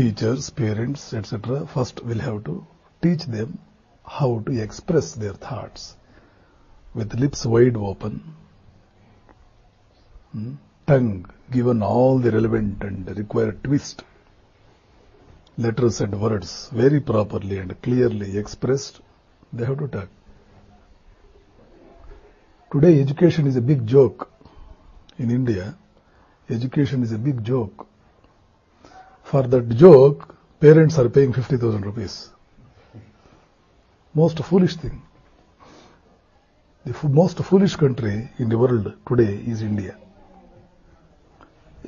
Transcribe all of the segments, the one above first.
teachers, parents, etc., first will have to teach them how to express their thoughts with lips wide open, tongue given all the relevant and required twist, letters and words very properly and clearly expressed. They have to talk. Today education is a big joke. In India, education is a big joke. For that joke, parents are paying 50,000 rupees. Most foolish thing. The most foolish country in the world today is India.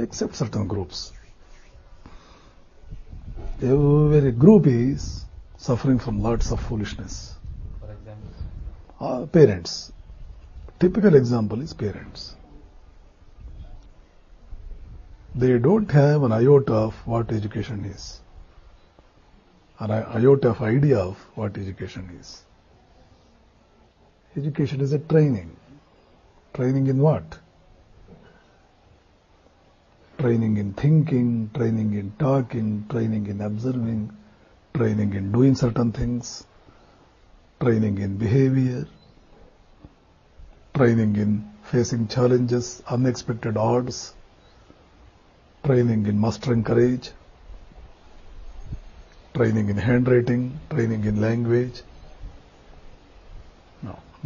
Except certain groups. Every group is suffering from lots of foolishness. For example? Parents. Typical example is parents. They don't have an iota of what education is. An iota of idea of what education is. Education is a training. Training in what? Training in thinking, training in talking, training in observing, training in doing certain things, training in behavior, training in facing challenges, unexpected odds, training in mustering courage, training in handwriting, training in language.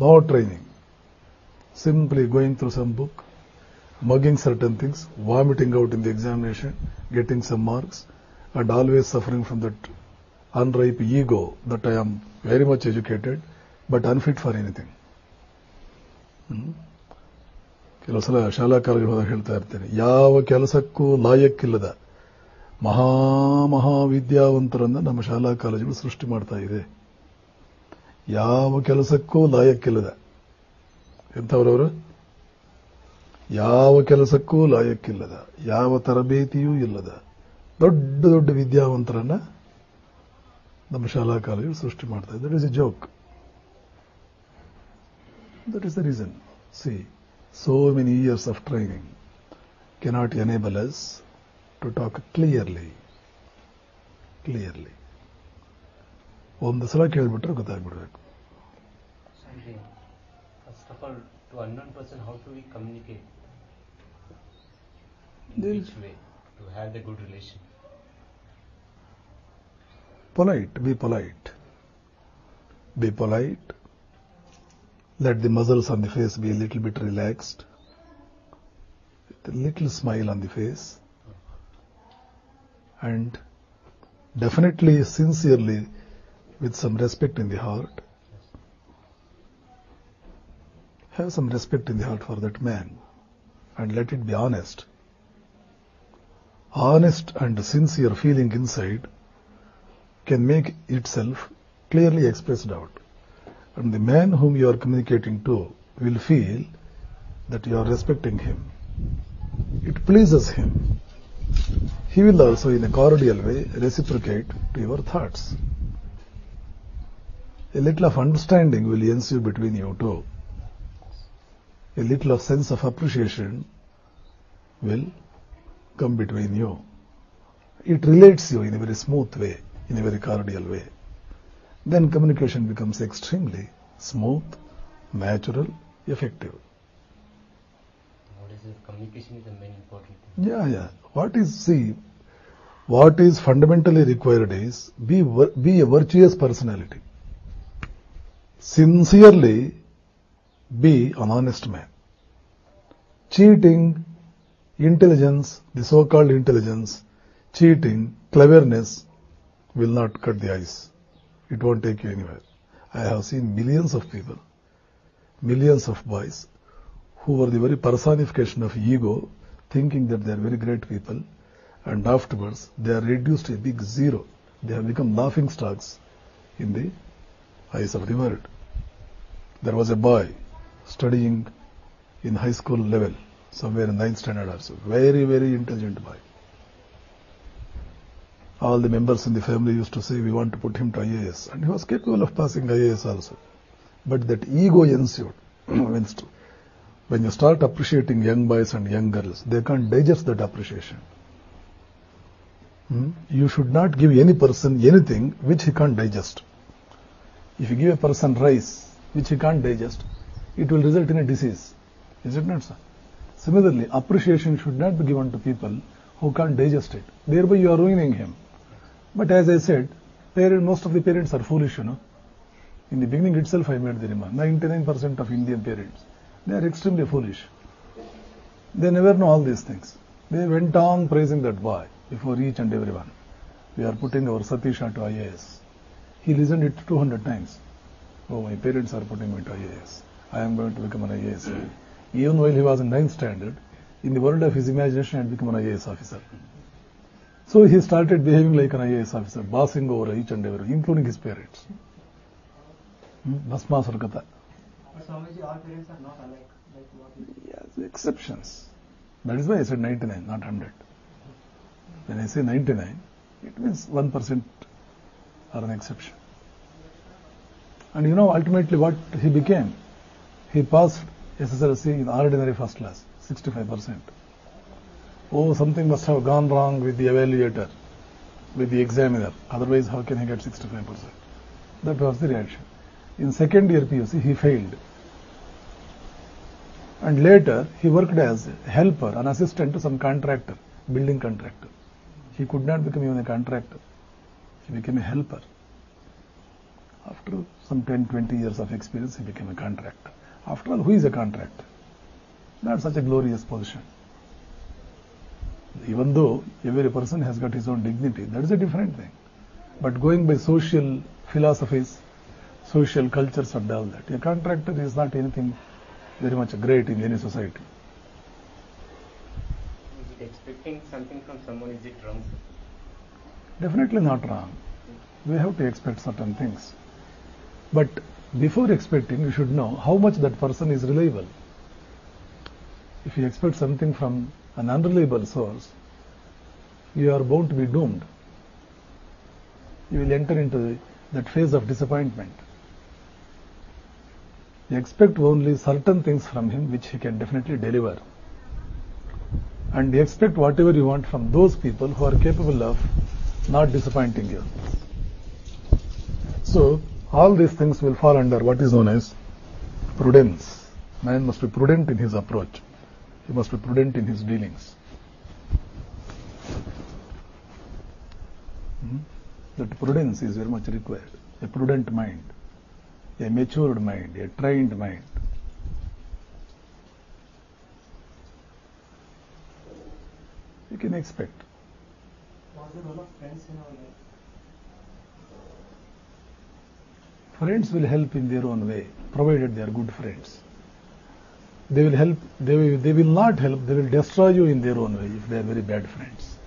No training. Simply going through some book, mugging certain things, vomiting out in the examination, getting some marks, and always suffering from that unripe ego that I am very much educated but unfit for anything. ಕೆಲವು ಸಲ ಶಾಲಾ college ಹೋದಾಗ ಹೇಳ್ತಾ ಇರ್ತೇನೆ, ಯಾವ ಕೆಲಸಕ್ಕೂ ಲಾಯಕ್ಕಿಲ್ಲದ ಮಹಾವಿದ್ಯಾವಂತರನ್ನ ನಮ್ಮ ಶಾಲಾ ಕಾಲೇಜುಗಳು ಸೃಷ್ಟಿ ಮಾಡ್ತಾ ಇದೆ. ಯಾವ ಕೆಲಸಕ್ಕೂ ಲಾಯಕ್ಕಿಲ್ಲದ ಎಂಥವರವರು? ಯಾವ ಕೆಲಸಕ್ಕೂ ಲಾಯಕ್ಕಿಲ್ಲದ, ಯಾವ ತರಬೇತಿಯೂ ಇಲ್ಲದ ದೊಡ್ಡ ದೊಡ್ಡ ವಿದ್ಯಾವಂತರನ್ನ ನಮ್ಮ ಶಾಲಾ ಕಾಲೇಜುಗಳು ಸೃಷ್ಟಿ ಮಾಡ್ತಾ ಇದೆ. That is A joke. That is the reason. See, so many years of training cannot enable us to talk clearly. ಒಂದು ಸಲ ಕೇಳ್ಬಿಟ್ರೆ ಗೊತ್ತಾಗ್ಬಿಡ್ಬೇಕು. First of all, to unknown person, how do we communicate? In which way to have the good relation? Be polite. Let the muscles on the face be a little bit relaxed. A little smile on the face. And definitely, sincerely, with some respect in the heart. Have some respect in the heart for that man. And let it be honest. Honest and sincere feeling inside can make itself clearly expressed out. And the man whom you are communicating to will feel that you are respecting him. It pleases him. He will also, in a cordial way, reciprocate to your thoughts. A little of understanding will ensue between you two. A little of sense of appreciation will come between you. It relates you in a very smooth way, in a very cordial way. Then communication becomes extremely smooth, natural, effective. What is this? Communication is the main important thing. Yeah. What is fundamentally required is be a virtuous personality. Sincerely be an honest man. Cheating, intelligence, the so-called intelligence, cheating, cleverness will not cut the ice. It won't take you anywhere. I have seen millions of people, millions of boys who were the very personification of ego, thinking that they are very great people, and afterwards they are reduced to a big zero. They have become laughing stocks in the eyes of the world. There was a boy studying in high school level, somewhere in 9th standard or so, very, very intelligent boy. All the members in the family used to say, we want to put him to IAS. And he was capable of passing IAS also. But that ego ensued. When you start appreciating young boys and young girls, they can't digest that appreciation. You should not give any person anything which he can't digest. If you give a person rice which he can't digest, it will result in a disease. Is it not so? Similarly, appreciation should not be given to people who can't digest it. Thereby you are ruining him. But as I said, most of the parents are foolish, In the beginning itself I made the remark. 99% of Indian parents, they are extremely foolish. They never know all these things. They went on praising that boy before each and everyone. We are putting our Satisha to IAS. He listened it 200 times. Oh, my parents are putting me to IAS. I am going to become an IAS. Even while he was in 9th standard, in the world of his imagination, he had become an IAS officer. So he started behaving like an IAS officer, bossing over each and everyone, including his parents. Bhasmasura Katha. But Swamiji, all parents are not alike. Like what is... Yes, exceptions. That is why I said 99, not 100. When I say 99, it means 1% are an exception. And ultimately what he became? He passed SSLC in ordinary first class, 65%. Oh, something must have gone wrong with the evaluator, with the examiner. Otherwise, how can he get 65%? That was the reaction. In second year PUC, he failed. And later, he worked as a helper, an assistant to some contractor, building contractor. He could not become even a contractor. He became a helper. After some 10-20 years of experience, he became a contractor. After all, who is a contractor? Not such a glorious position. Even though every person has got his own dignity, that is a different thing. But going by social philosophies, social cultures and all that, a contractor is not anything very much great in any society. Is it expecting something from someone, is it wrong? Definitely not wrong. We have to expect certain things. But before expecting, you should know how much that person is reliable. If you expect something from an unreliable source, you are bound to be doomed. You will enter into that phase of disappointment. You expect only certain things from him which he can definitely deliver. And you expect whatever you want from those people who are capable of not disappointing you. So, all these things will fall under what is known as prudence. Man must be prudent in his approach. He must be prudent in his dealings. That prudence is very much required. A prudent mind, a matured mind, a trained mind. You can expect. What's the role of friends in our life? Friends will help in their own way, provided they are good friends. They will help, they will not help, they will destroy you in their own way if they are very bad friends.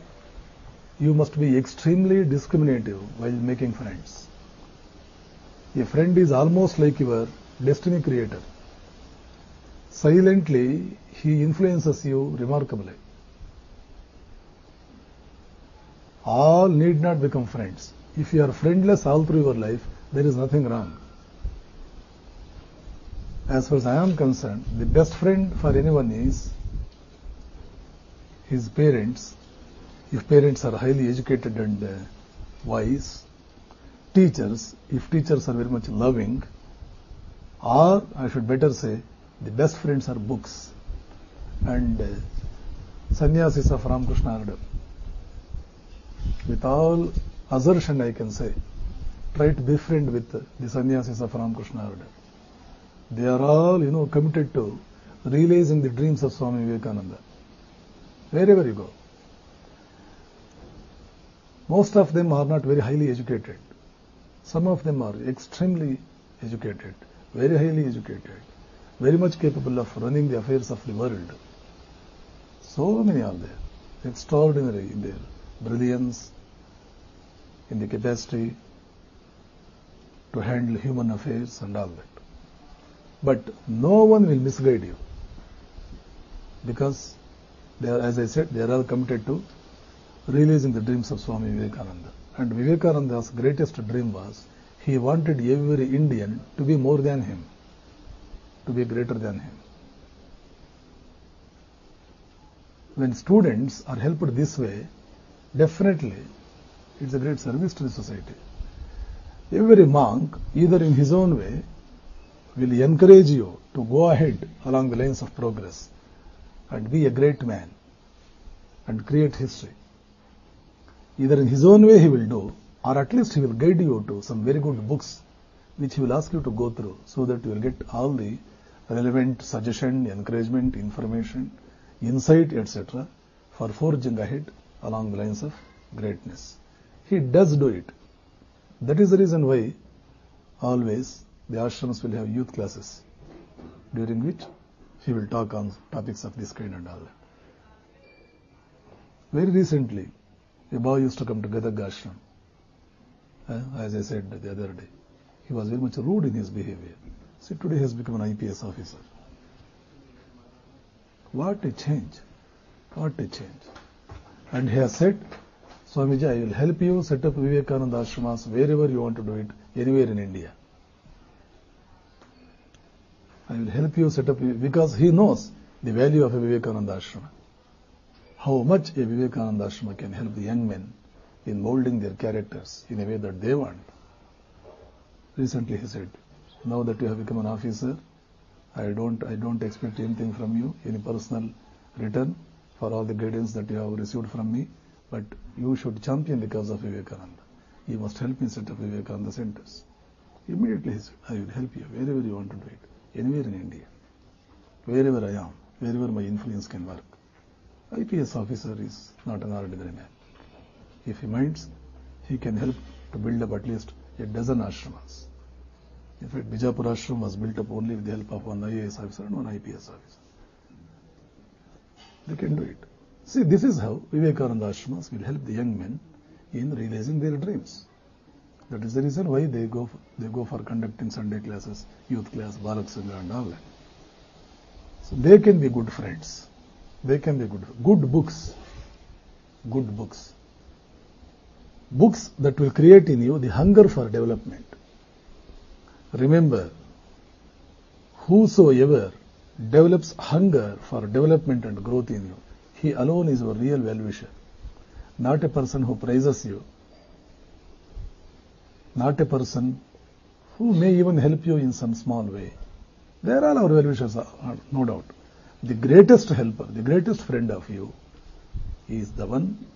You must be extremely discriminative while making friends. A friend is almost like your destiny creator. Silently, he influences you remarkably. All need not become friends. If you are friendless all through your life, there is nothing wrong. As far as I am concerned, the best friend for anyone is his parents, if parents are highly educated and wise, teachers, if teachers are very much loving, or I should better say, the best friends are books and sannyasis of Ramakrishna order. With all assertion I can say, try to befriend with the sannyasis of Ramakrishna order. They are all, committed to realizing the dreams of Swami Vivekananda. Wherever you go. Most of them are not very highly educated. Some of them are extremely educated, very highly educated, very much capable of running the affairs of the world. So many are there. Extraordinary in their brilliance, in the capacity to handle human affairs and all that. But no one will misguide you, because they are, as I said, they are all committed to realizing the dreams of Swami Vivekananda. And Vivekananda's greatest dream was, he wanted every Indian to be more than him, to be greater than him. When students are helped this way, definitely It's a great service to the society. Every monk, either in his own way, will encourage you to go ahead along the lines of progress and be a great man and create history. Either in his own way he will do, or at least he will guide you to some very good books which he will ask you to go through, so that you will get all the relevant suggestion, encouragement, information, insight, etc. for forging ahead along the lines of greatness. He does do it. That is the reason why always the ashrams will have youth classes, during which he will talk on topics of this kind and all that. Very recently, a boy used to come to Gadag ashram. As I said the other day, he was very much rude in his behavior. See, today he has become an IPS officer. What a change! What a change! And he has said, Swamiji, I will help you set up Vivekananda ashramas wherever you want to do it, anywhere in India. I will help you set up, because he knows the value of a Vivekananda ashrama. How much a Vivekananda ashrama can help the young men in molding their characters in a way that they want. Recently he said, now that you have become an officer, I don't expect anything from you, any personal return for all the guidance that you have received from me, but you should champion the cause of Vivekananda. You must help me set up Vivekananda centers. Immediately he said, I will help you wherever you want to do it, anywhere in India, wherever I am, wherever my influence can work. IPS officer is not an ordinary man. If he minds, he can help to build up at least a dozen ashramas. In fact, Bijapur ashram was built up only with the help of one IAS officer and one IPS officer. They can do it. See, this is how Vivekananda ashramas will help the young men in realizing their dreams. That is the reason why they go for conducting Sunday classes, youth class, Balak Sangha and all that. So they can be good friends. They can be good books. Good books. Books that will create in you the hunger for development. Remember, whosoever develops hunger for development and growth in you, he alone is your real well-wisher. Not a person who praises you. Not a person who may even help you in some small way. They are all our well-wishers, no doubt. The greatest helper, the greatest friend of you is the one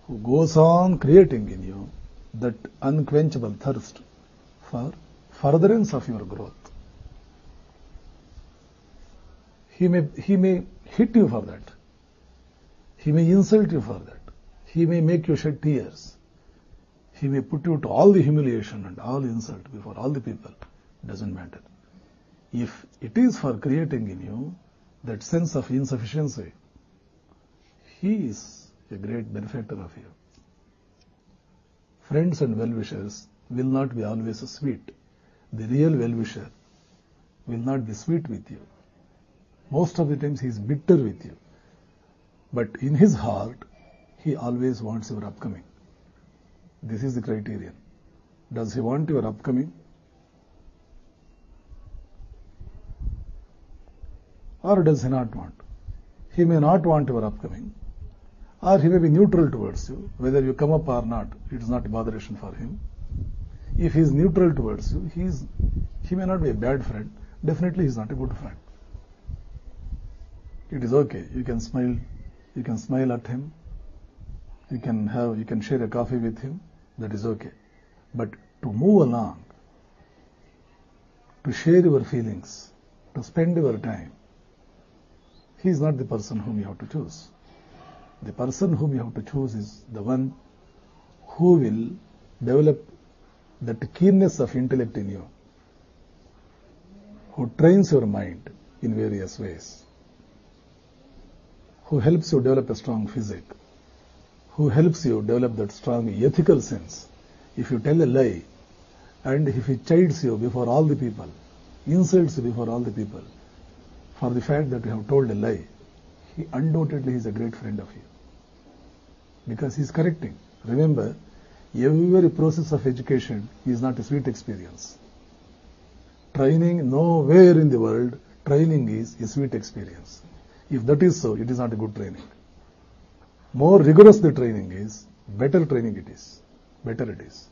who goes on creating in you that unquenchable thirst for furtherance of your growth. He may hit you for that. He may insult you for that. He may make you shed tears. He may put you to all the humiliation and all insult before all the people. It doesn't matter. If it is for creating in you that sense of insufficiency, he is a great benefactor of you. Friends and well-wishers will not be always sweet. The real well-wisher will not be sweet with you. Most of the times he is bitter with you. But in his heart, he always wants your upcoming. This is the criterion. Does he want your upcoming? Or does he not want? He may not want your upcoming, or he may be neutral towards you. Whether you come up or not, it is not a botheration for him. If he is neutral towards you, he may not be a bad friend. Definitely he is not a good friend. It is okay. You can smile at him. You can share a coffee with him. That is okay. But to move along, to share your feelings, to spend your time, he is not the person whom you have to choose. The person whom you have to choose is the one who will develop that keenness of intellect in you, who trains your mind in various ways, who helps you develop a strong physique, who helps you develop that strong ethical sense. If you tell a lie, and if he chides you before all the people, insults you before all the people, for the fact that you have told a lie, he undoubtedly is a great friend of you. Because he is correcting. Remember, every process of education is not a sweet experience. Training, nowhere in the world, training is a sweet experience. If that is so, it is not a good training. More rigorous the training is, better training it is. Better it is.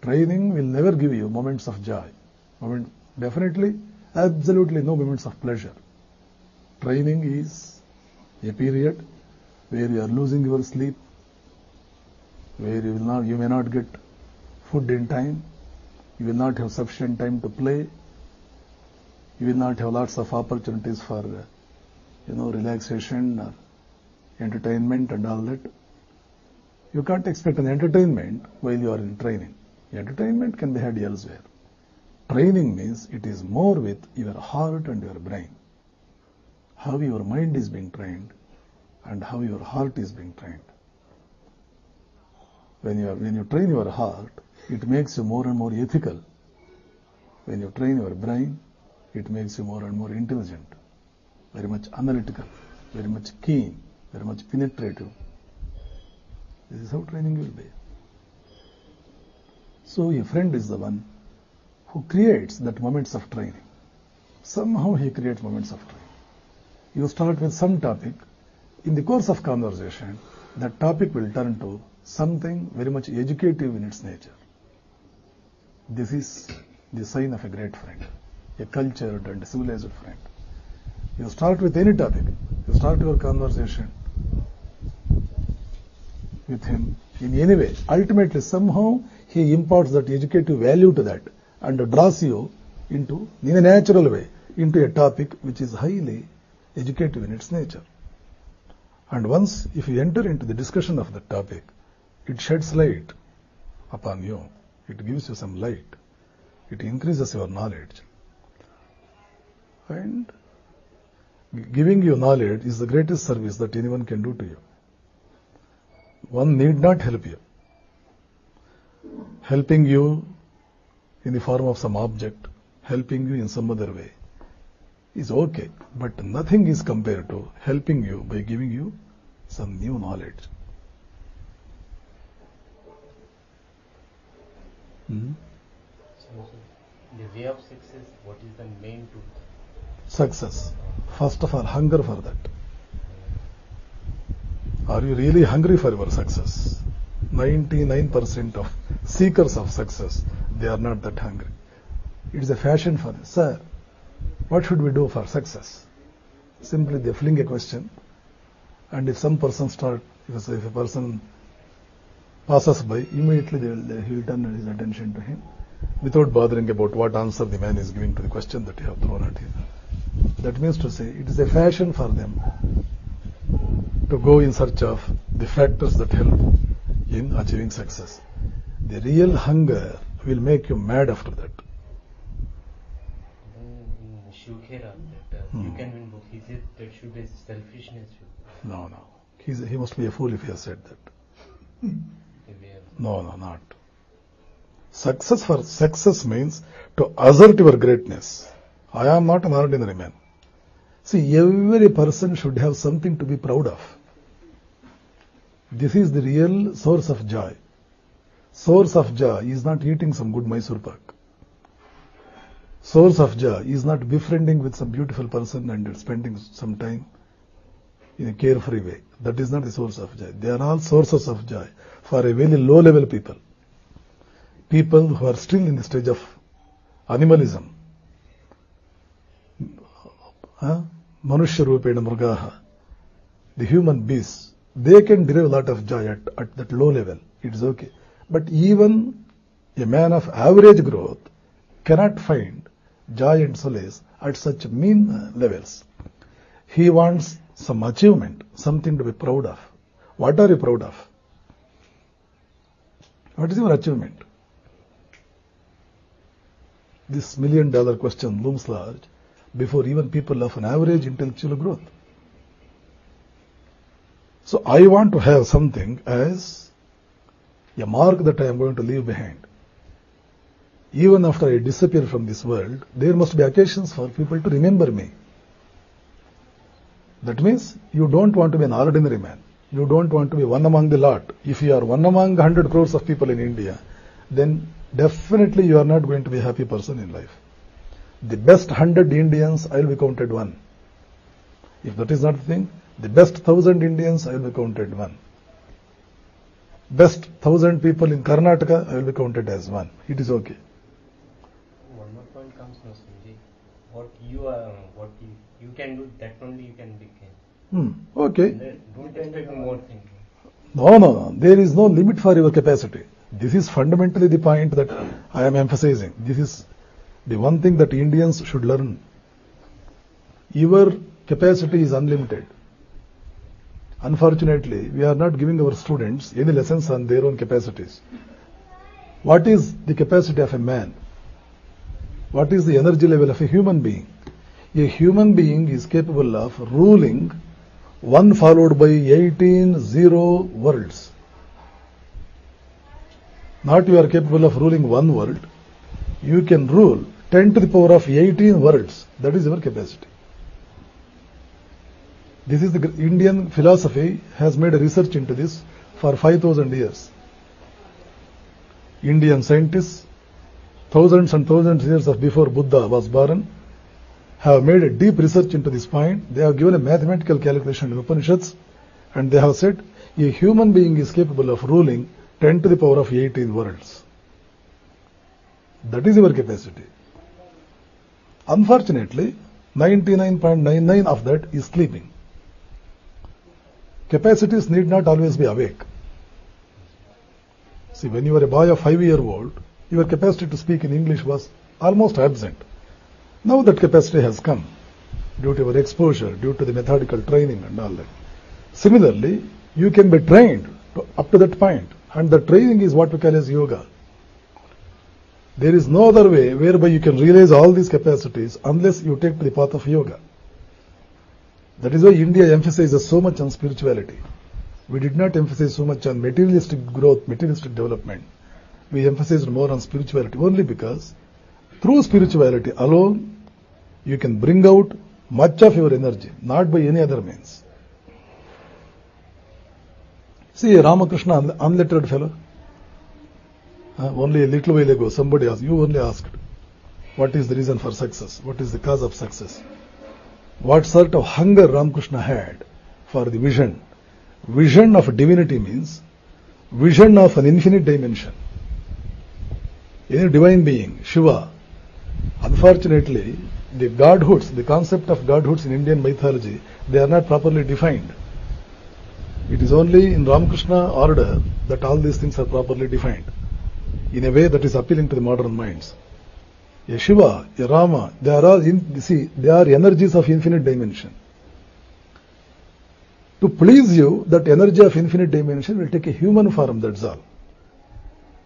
Training will never give you moments of joy. Definitely, absolutely no moments of pleasure. Training is a period where you are losing your sleep, where you may not get food in time, you will not have sufficient time to play, you will not have lots of opportunities for relaxation or entertainment and all that. You can't expect an entertainment while you are in training. Entertainment can be had elsewhere. Training means it is more with your heart and your brain. How your mind is being trained and how your heart is being trained. When you train your heart, it makes you more and more ethical. When you train your brain, it makes you more and more intelligent, very much analytical, very much keen, very much penetrative. This is how training will be. So a friend is the one who creates that moments of training. Somehow he creates moments of training. You start with some topic. In the course of conversation, that topic will turn to something very much educative in its nature. This is the sign of a great friend, a cultured and civilized friend. You start with any topic. You start your conversation with him in any way. Ultimately, somehow, he imparts that educative value to that and draws you into, in a natural way, into a topic which is highly educative in its nature. And once, if you enter into the discussion of the topic, it sheds light upon you. It gives you some light. It increases your knowledge. And giving you knowledge is the greatest service that anyone can do to you. One need not help you. Helping you in the form of some object, helping you in some other way is okay, but nothing is compared to helping you by giving you some new knowledge. So, the way of success, what is the main tool? Success. First of all, hunger for that. Are you really hungry for your success? 99% of seekers of success, they are not that hungry. It is a fashion for them. Sir, what should we do for success? Simply they fling a question, and if some person if a person passes by, immediately he will turn his attention to him without bothering about what answer the man is giving to the question that you have thrown at him. That means to say, it is a fashion for them to go in search of the factors that help in achieving success. The real hunger will make you mad after that. In Shukera, that you can win book, he said that should be selfishness. No. He must be a fool if he has said that. No, not. Success means to assert your greatness. I am not an ordinary man. See, every person should have something to be proud of. This is the real source of joy. Source of joy is not eating some good Mysore pak. Source of joy is not befriending with some beautiful person and spending some time in a carefree way. That is not the source of joy. They are all sources of joy for a very low level people. People who are still in the stage of animalism. Manushya rupena mrugaha. The human beasts, they can derive a lot of joy at that low level. It is okay. But even a man of average growth cannot find joy and solace at such mean levels. He wants some achievement, something to be proud of. What are you proud of? What is your achievement? This $1 million question looms large before even people of an average intellectual growth. So I want to have something as a mark that I am going to leave behind. Even after I disappear from this world, there must be occasions for people to remember me. That means you don't want to be an ordinary man. You don't want to be one among the lot. If you are one among 100 crores of people in India, then definitely you are not going to be a happy person in life. The best 100 Indians, I will be counted one. If that is not the thing, the best 1,000 Indians, I will be counted one. best 1,000 people in Karnataka, I will be counted as one. It is okay. One more point comes now, Swamiji. What you are, what you can do, that only you can become. Okay. Don't expect more things. No. There is no limit for your capacity. This is fundamentally the point that I am emphasizing. This is the one thing that Indians should learn. Your capacity is unlimited. Unfortunately, we are not giving our students any lessons on their own capacities. What is the capacity of a man? What is the energy level of a human being? A human being is capable of ruling one followed by 18 zero worlds. Not you are capable of ruling one world. You can rule 10 to the power of 18 worlds. That is your capacity. This is the Indian philosophy has made a research into this for 5,000 years. Indian scientists, thousands and thousands of years of before Buddha was born, have made a deep research into this point. They have given a mathematical calculation in Upanishads, and they have said a human being is capable of ruling 10 to the power of 18 worlds. That is your capacity. Unfortunately, 99.99 of that is sleeping. Capacities need not always be awake. See, when you were a boy of 5-year-old, your capacity to speak in English was almost absent. Now that capacity has come due to your exposure, due to the methodical training and all that. Similarly, you can be trained up to that point, and the training is what we call as yoga. There is no other way whereby you can realize all these capacities unless you take to the path of yoga. That is why India emphasizes so much on spirituality. We did not emphasize so much on materialistic growth, materialistic development. We emphasized more on spirituality only because through spirituality alone you can bring out much of your energy, not by any other means. See, Ramakrishna, unlettered fellow. Only a little while ago, somebody asked, you only asked, what is the reason for success? What is the cause of success? What sort of hunger Ramakrishna had for the vision? Vision of divinity means vision of an infinite dimension. Any divine being, Shiva. Unfortunately, the godhoods, the concept of godhoods in Indian mythology, they are not properly defined. It is only in Ramakrishna order that all these things are properly defined in a way that is appealing to the modern minds. A Shiva, a Rama, they are all, they are energies of infinite dimension. To please you, that energy of infinite dimension will take a human form, that's all.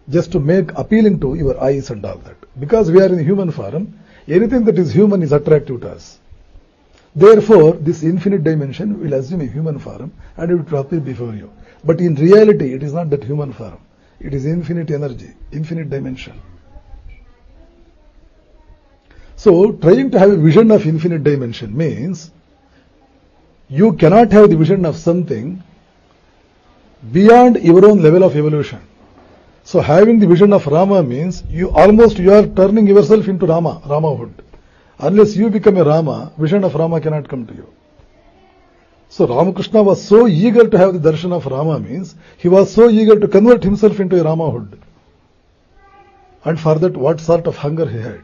Just to make appealing to your eyes and all that. Because we are in human form, anything that is human is attractive to us. Therefore, this infinite dimension will assume a human form and it will appear before you. But in reality, it is not that human form. It is infinite energy, infinite dimension. So, trying to have a vision of infinite dimension means you cannot have the vision of something beyond your own level of evolution. So, having the vision of Rama means you are turning yourself into Ramahood. Unless you become a Rama, vision of Rama cannot come to you. So, Ramakrishna was so eager to have the darshan of Rama means he was so eager to convert himself into a Ramahood. And for that, what sort of hunger he had.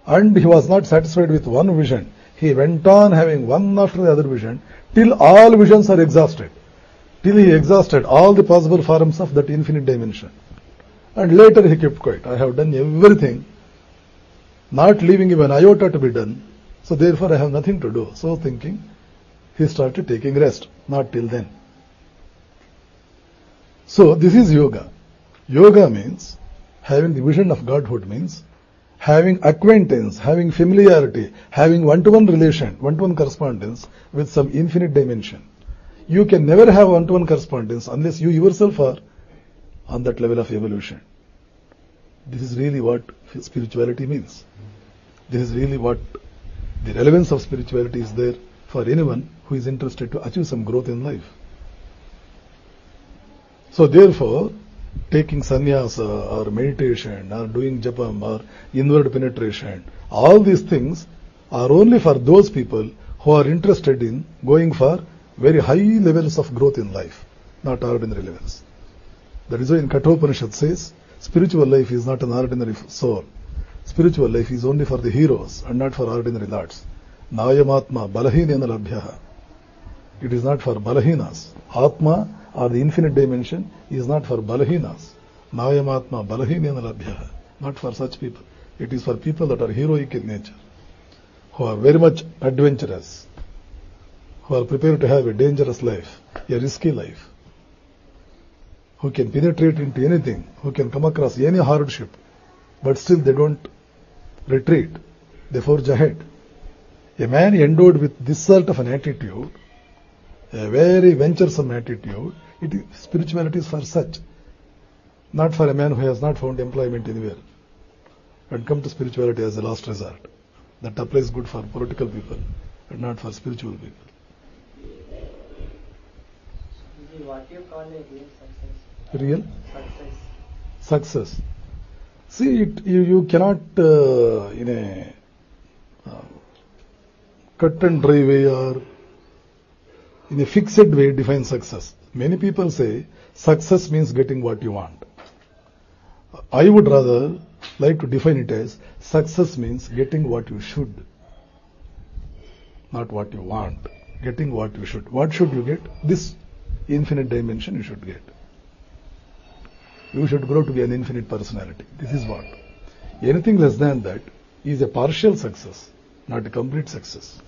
And he was not satisfied with one vision. He went on having one after the other vision till all visions are exhausted. Till he exhausted all the possible forms of that infinite dimension. And later he kept quiet. I have done everything, not leaving even iota to be done. So therefore I have nothing to do. So thinking, he started taking rest. Not till then. So this is yoga. Yoga means having the vision of Godhood means having acquaintance, having familiarity, having one-to-one relation, one-to-one correspondence with some infinite dimension. You can never have one-to-one correspondence unless you yourself are on that level of evolution. This is really what spirituality means. This is really what the relevance of spirituality is there for anyone who is interested to achieve some growth in life. So therefore, taking sannyasa or meditation or doing japam or inward penetration, all these things are only for those people who are interested in going for very high levels of growth in life, not ordinary levels. That is why in Kathopanishad says, spiritual life is not an ordinary soul. Spiritual life is only for the heroes and not for ordinary lords. Nayamatma balahinena labhyaha. It is not for balahinas. Atma, or the infinite dimension, is not for balahinas. Nayamatma balahinena labhyaha. Not for such people. It is for people that are heroic in nature, who are very much adventurous, who are prepared to have a dangerous life, a risky life, who can penetrate into anything, who can come across any hardship, but still they don't retreat, they forge ahead. A man endowed with this sort of an attitude, a very venturesome attitude, spirituality is for such, not for a man who has not found employment anywhere and come to spirituality as a last resort. That applies good for political people and not for spiritual people. What do you call a real success? Real Success. success. See, you cannot in a cut and dry way or in a fixed way define success. Many people say success means getting what you want. I would rather like to define it as success means getting what you should, not what you want. Getting what you should. What should you get? This infinite dimension you should get. You should grow to be an infinite personality. This is what. Anything less than that is a partial success, not a complete success.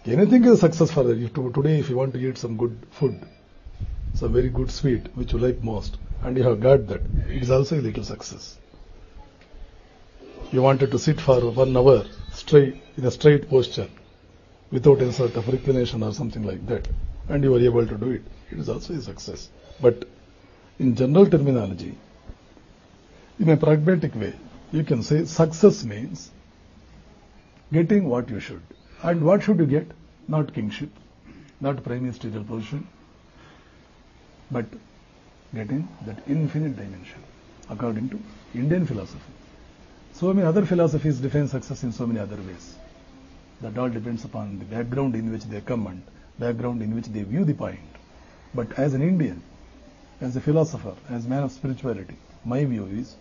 Anything is a success for you. Today, if you want to eat some good food, some very good sweet, which you like most, and you have got that, it is also a little success. You wanted to sit for 1 hour straight, in a straight posture, without any sort of reclination or something like that, and you were able to do it. It is also a success. But in general terminology, in a pragmatic way, you can say success means getting what you should. And what should you get? Not kingship, not prime ministerial position, but getting that infinite dimension, according to Indian philosophy. So many other philosophies define success in so many other ways. That all depends upon the background in which they come and background in which they view the point. But as an Indian, as a philosopher, as man of spirituality, my view is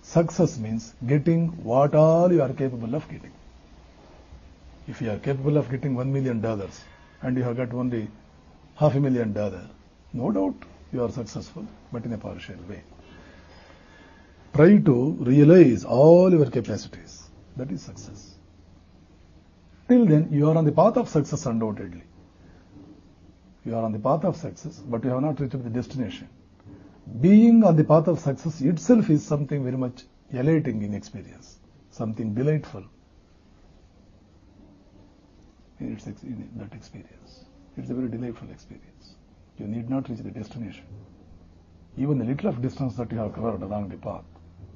success means getting what all you are capable of getting. If you are capable of getting $1 million and you have got only $500,000, no doubt you are successful, but in a partial way. Try to realize all your capacities. That is success. Till then, you are on the path of success undoubtedly. You are on the path of success, but you have not reached the destination. Being on the path of success itself is something very much elating in experience, something delightful in that experience. It's a very delightful experience. You need not reach the destination. Even the little of distance that you have covered along the path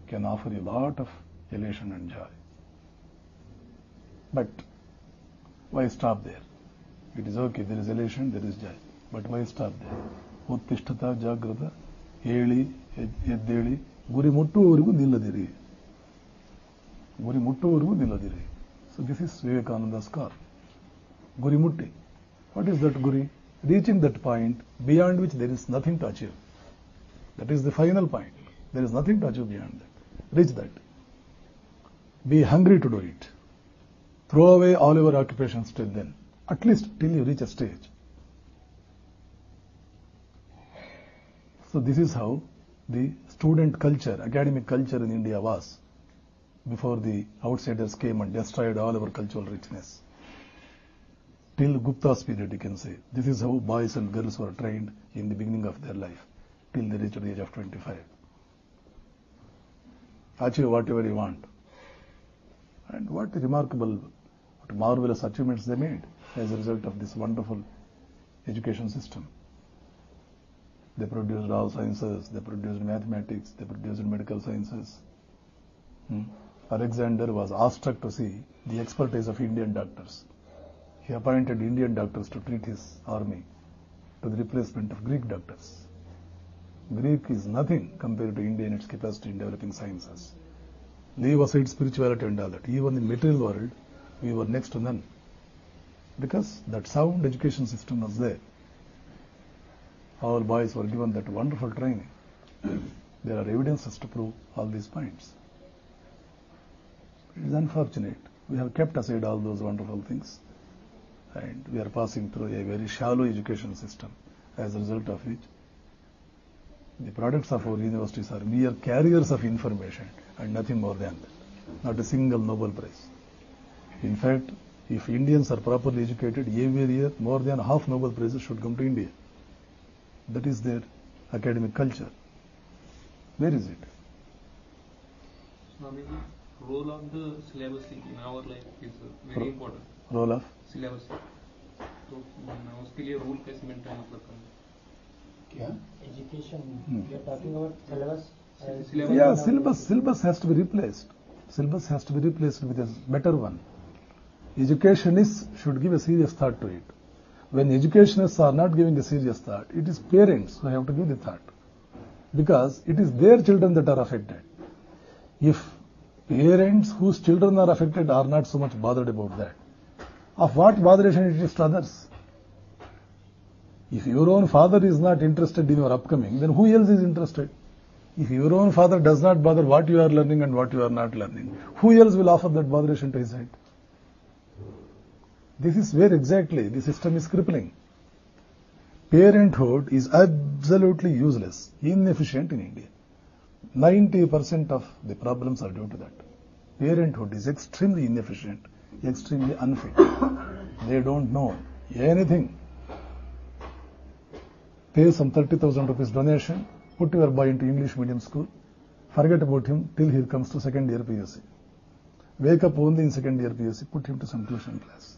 can offer you a lot of elation and joy. But why stop there? It is okay, there is elation, there is joy. But why stop there? Uttishtata jagrata, heli, eddeli, guri muttuvarigu nilladiri. Guri muttuvarigu nilladiri. So this is Vivekananda's call. Guri mutti. What is that guri? Reaching that point beyond which there is nothing to achieve. That is the final point. There is nothing to achieve beyond that. Reach that. Be hungry to do it. Throw away all your occupations till then. At least till you reach a stage. So this is how the student culture, academic culture in India was before the outsiders came and destroyed all our cultural richness. Till Gupta's period, you can say. This is how boys and girls were trained in the beginning of their life, till they reached the age of 25. Achieve whatever you want. And what remarkable, what marvelous achievements they made as a result of this wonderful education system. They produced all sciences, they produced mathematics, they produced medical sciences. Alexander was awestruck to see the expertise of Indian doctors. He appointed Indian doctors to treat his army to the replacement of Greek doctors. Greek is nothing compared to India in its capacity in developing sciences. Leave aside spirituality and all that. Even in material world, we were next to none. Because that sound education system was there. Our boys were given that wonderful training. There are evidences to prove all these points. It is unfortunate. We have kept aside all those wonderful things, and we are passing through a very shallow education system, as a result of which the products of our universities are mere carriers of information and nothing more than that. Not a single Nobel Prize. In fact, if Indians are properly educated, every year more than half Nobel Prizes should come to India. That is their academic culture. Where is it? Swamiji, role of the syllabus in our life is very important. Role of? Syllabus. तो उसके लिए rule कैसे maintain मतलब करना? क्या? Education. We are talking about syllabus. Yeah, syllabus has to be replaced. Syllabus has to be replaced with a better one. Educationists should give a serious thought to it. When educationists are not giving a serious thought, it is parents who have to give the thought. Because it is their children that are affected. If parents whose children are affected are not so much bothered about that, of what botheration it is to others? If your own father is not interested in your upcoming, then who else is interested? If your own father does not bother what you are learning and what you are not learning, who else will offer that botheration to his head? This is where exactly the system is crippling. Parenthood is absolutely useless, inefficient in India. 90% of the problems are due to that. Parenthood is extremely inefficient, extremely unfit. They don't know anything. Pay some 30,000 rupees donation, put your boy into English medium school, forget about him till he comes to second year PUC. Wake up only in second year PUC, put him to some tuition class.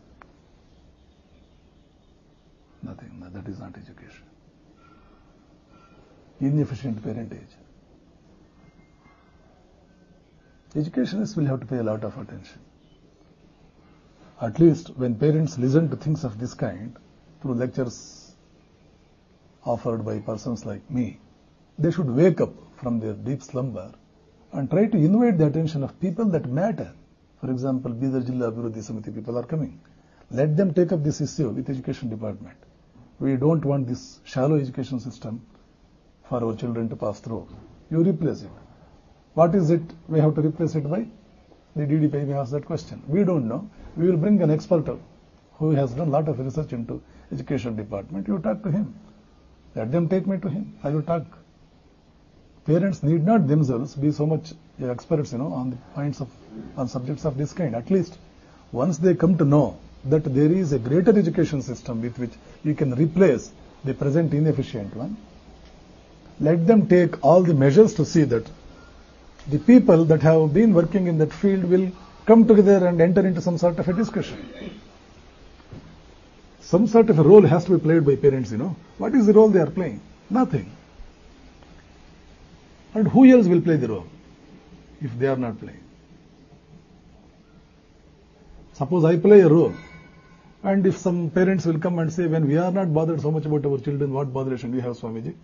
Nothing, that is not education. Inefficient parentage. Educationists will have to pay a lot of attention. At least when parents listen to things of this kind through lectures offered by persons like me, they should wake up from their deep slumber and try to invite the attention of people that matter. For example, Bidar Jilla Abhiruddhi Samiti people are coming. Let them take up this issue with education department. We don't want this shallow education system for our children to pass through. You replace it. What is it we have to replace it by? The DDP may ask that question. We don't know. We will bring an expert who has done a lot of research into education department. You talk to him. Let them take me to him. I will talk. Parents need not themselves be so much experts, on the points on subjects of this kind. At least once they come to know that there is a greater education system with which you can replace the present inefficient one, let them take all the measures to see that the people that have been working in that field will come together and enter into some sort of a discussion. Some sort of a role has to be played by parents, What is the role they are playing? Nothing. And who else will play the role if they are not playing? Suppose I play a role, and if some parents will come and say, when we are not bothered so much about our children, what botheration do you have, Swamiji?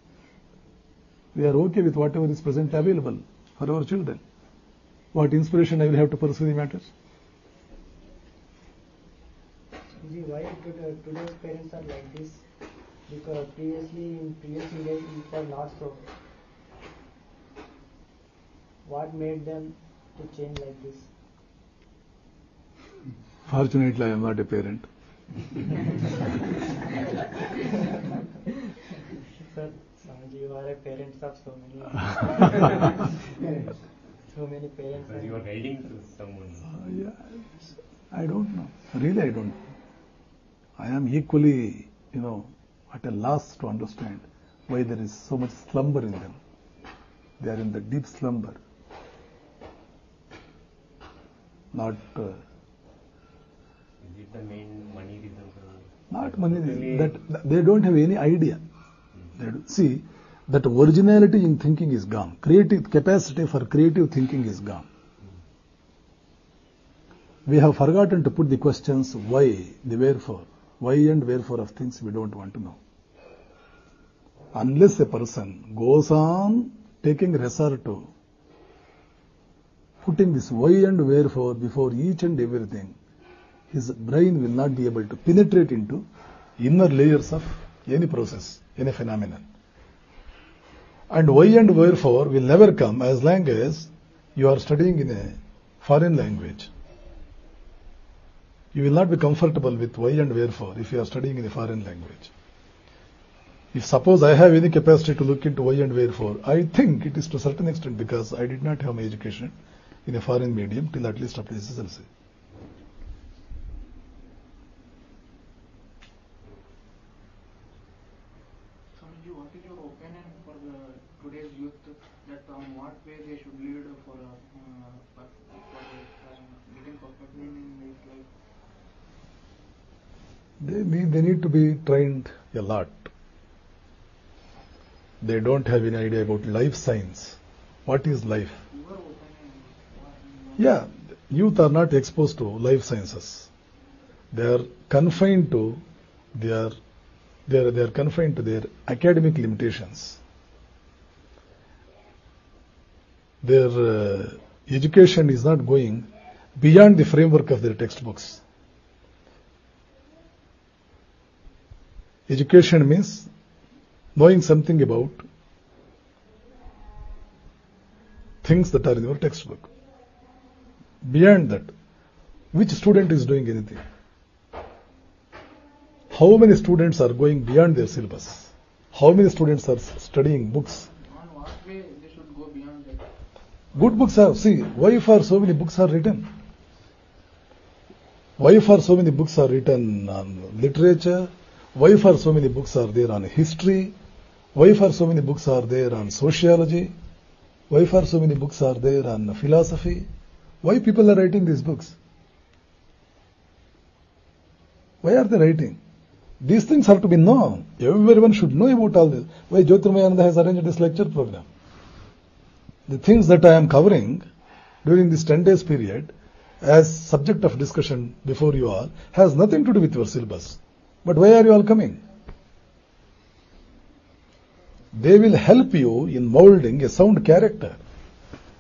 We are okay with whatever is present available for our children. What inspiration I will have to pursue the matter? Why today's parents are like this? Because in previous days it was not so. What made them to change like this? Fortunately, I am not a parent. Sir, Swamiji, you are a parent of so many parents. You are guiding to someone. Yeah, I don't know. Really, I don't know. I am equally, at a loss to understand why there is so much slumber in them. They are in the deep slumber. Not. Is it the main money reason? Not money. That they don't have any idea. See, that originality in thinking is gone. Creative capacity for creative thinking is gone. We have forgotten to put the questions why, the wherefore. Why and wherefore of things we don't want to know. Unless a person goes on taking resort to putting this why and wherefore before each and everything, his brain will not be able to penetrate into inner layers of any process, any phenomenon. And why and wherefore will never come as long as you are studying in a foreign language. You will not be comfortable with why and wherefore if you are studying in a foreign language. If suppose I have any capacity to look into why and wherefore, I think it is to a certain extent because I did not have my education in a foreign medium till at least up to SSLC. Swamiji, what is your opinion for today's youth that what way they should lead for getting perfectly in this life? They need to be trained a lot. They don't have any idea about life science. What is life? Your opinion. Yeah, youth are not exposed to life sciences. They are confined to their academic limitations. Their education is not going beyond the framework of their textbooks. Education means knowing something about things that are in your textbook. Beyond that, which student is doing anything? How many students are going beyond their syllabus? How many students are studying books? On what way they should go beyond that? Good books are, see, why for so many books are written? Why for so many books are written on literature? Why for so many books are there on history? Why for so many books are there on sociology? Why for so many books are there on philosophy? Why people are writing these books? Why are they writing? These things have to be known. Everyone should know about all this. Why Jyotirmayananda has arranged this lecture program? The things that I am covering during this 10 days period as subject of discussion before you all has nothing to do with your syllabus. But why are you all coming? They will help you in molding a sound character.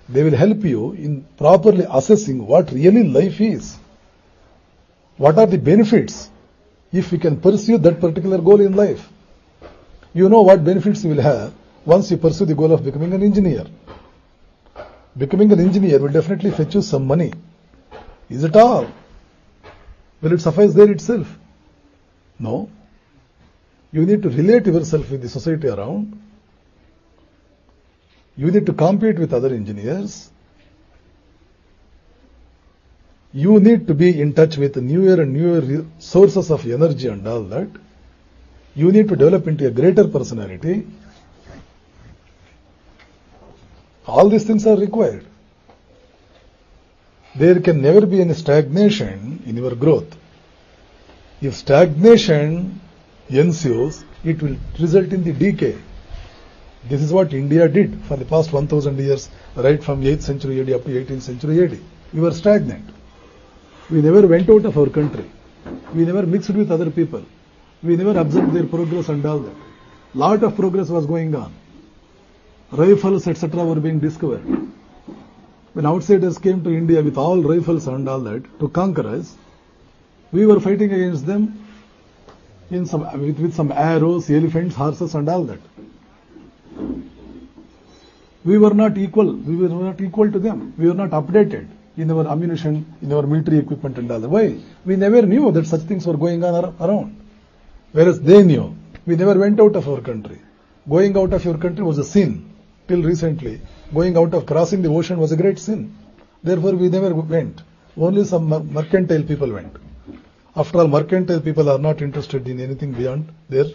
They will help you in properly assessing what really life is. What are the benefits if we can pursue that particular goal in life? You know what benefits you will have once you pursue the goal of becoming an engineer. Becoming an engineer will definitely fetch you some money. Is it all? Will it suffice there itself? No. You need to relate yourself with the society around. You need to compete with other engineers. You need to be in touch with newer and newer sources of energy and all that. You need to develop into a greater personality. All these things are required. There can never be any stagnation in your growth. If stagnation ensues, it will result in the decay. This is what India did for the past 1000 years, right from 8th century AD up to 18th century AD. We were stagnant. We never went out of our country. We never mixed with other people. We never observed their progress and all that. Lot of progress was going on. Rifles, etc. were being discovered. When outsiders came to India with all rifles and all that to conquer us, we were fighting against them with some arrows, elephants, horses and all that. We were not equal. We were not equal to them. We were not updated in our ammunition, in our military equipment and all that. Why? We never knew that such things were going on around. Whereas they knew. We never went out of our country. Going out of your country was a sin. Till recently, crossing the ocean was a great sin. Therefore, we never went. Only some mercantile people went. After all, mercantile people are not interested in anything beyond their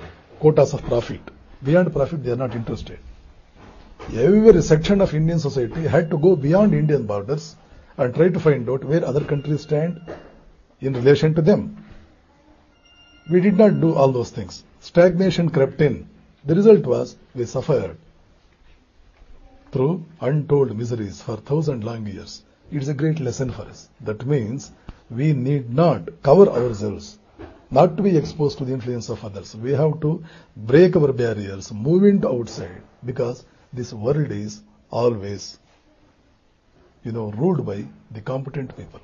quotas of profit. Beyond profit, they are not interested. Every section of Indian society had to go beyond Indian borders and try to find out where other countries stand in relation to them. We did not do all those things. Stagnation crept in. The result was we suffered through untold miseries for 1,000 long years. It is a great lesson for us. That means we need not cover ourselves, not to be exposed to the influence of others. We have to break our barriers, move into outside, because this world is always, ruled by the competent people.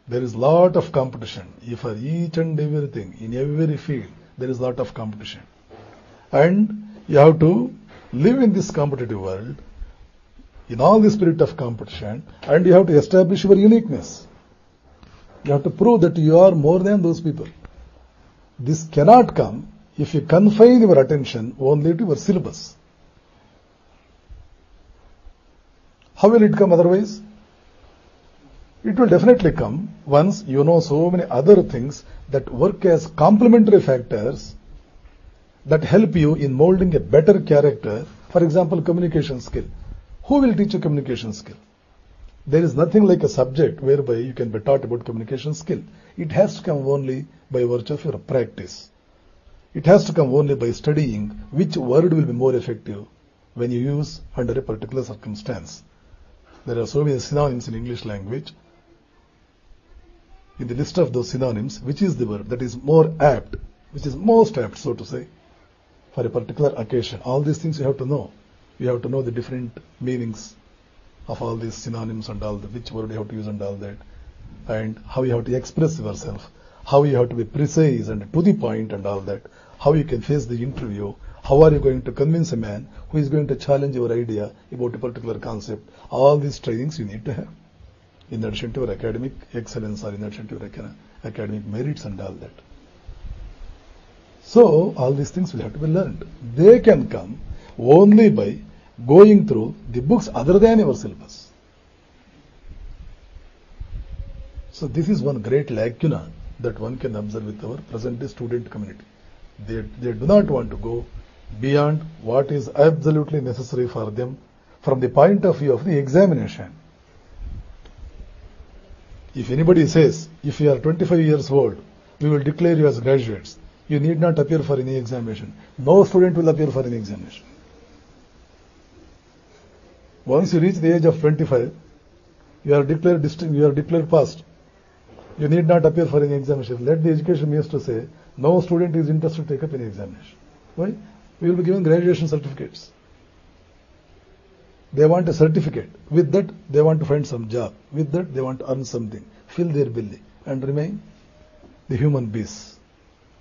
There is lot of competition. For each and everything, in every field, there is lot of competition. And you have to live in this competitive world, in all the spirit of competition, and you have to establish your uniqueness. You have to prove that you are more than those people. This cannot come if you confine your attention only to your syllabus. How will it come otherwise? It will definitely come once you know so many other things that work as complementary factors that help you in molding a better character. For example, communication skill. Who will teach you communication skill? There is nothing like a subject whereby you can be taught about communication skill. It has to come only by virtue of your practice. It has to come only by studying which word will be more effective when you use under a particular circumstance. There are so many synonyms in English language. In the list of those synonyms, which is the word that is more apt, which is most apt, so to say, for a particular occasion? All these things you have to know. You have to know the different meanings of all these synonyms and all that, which word you have to use and all that, and how you have to express yourself, how you have to be precise and to the point and all that, how you can face the interview, how are you going to convince a man who is going to challenge your idea about a particular concept. All these trainings you need to have, in addition to your academic excellence or in addition to your academic merits and all that. So, all these things will have to be learned. They can come only by going through the books other than your syllabus. So this is one great lacuna that one can observe with our present-day student community. They do not want to go beyond what is absolutely necessary for them from the point of view of the examination. If anybody says, if you are 25 years old, we will declare you as graduates, you need not appear for any examination. No student will appear for any examination. Once you reach the age of 25, you are declared passed. You need not appear for any examination. Let the education minister say, no student is interested to take up any examination. Why? We will be given graduation certificates. They want a certificate. With that, they want to find some job. With that, they want to earn something, fill their belly, and remain the human beasts.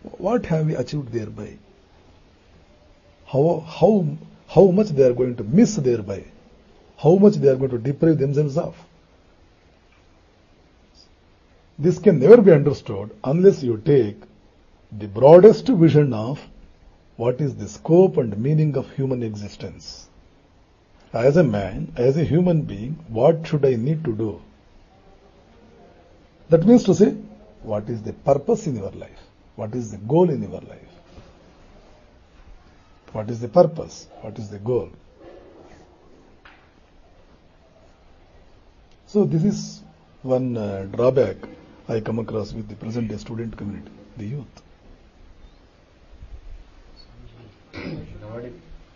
What have we achieved thereby? How much they are going to miss thereby? How much they are going to deprive themselves of? This can never be understood unless you take the broadest vision of what is the scope and meaning of human existence. As a man, as a human being, what should I need to do? That means to say, what is the purpose in your life? What is the goal in your life? What is the purpose? What is the goal? So this is one drawback I come across with the present day student community, the youth.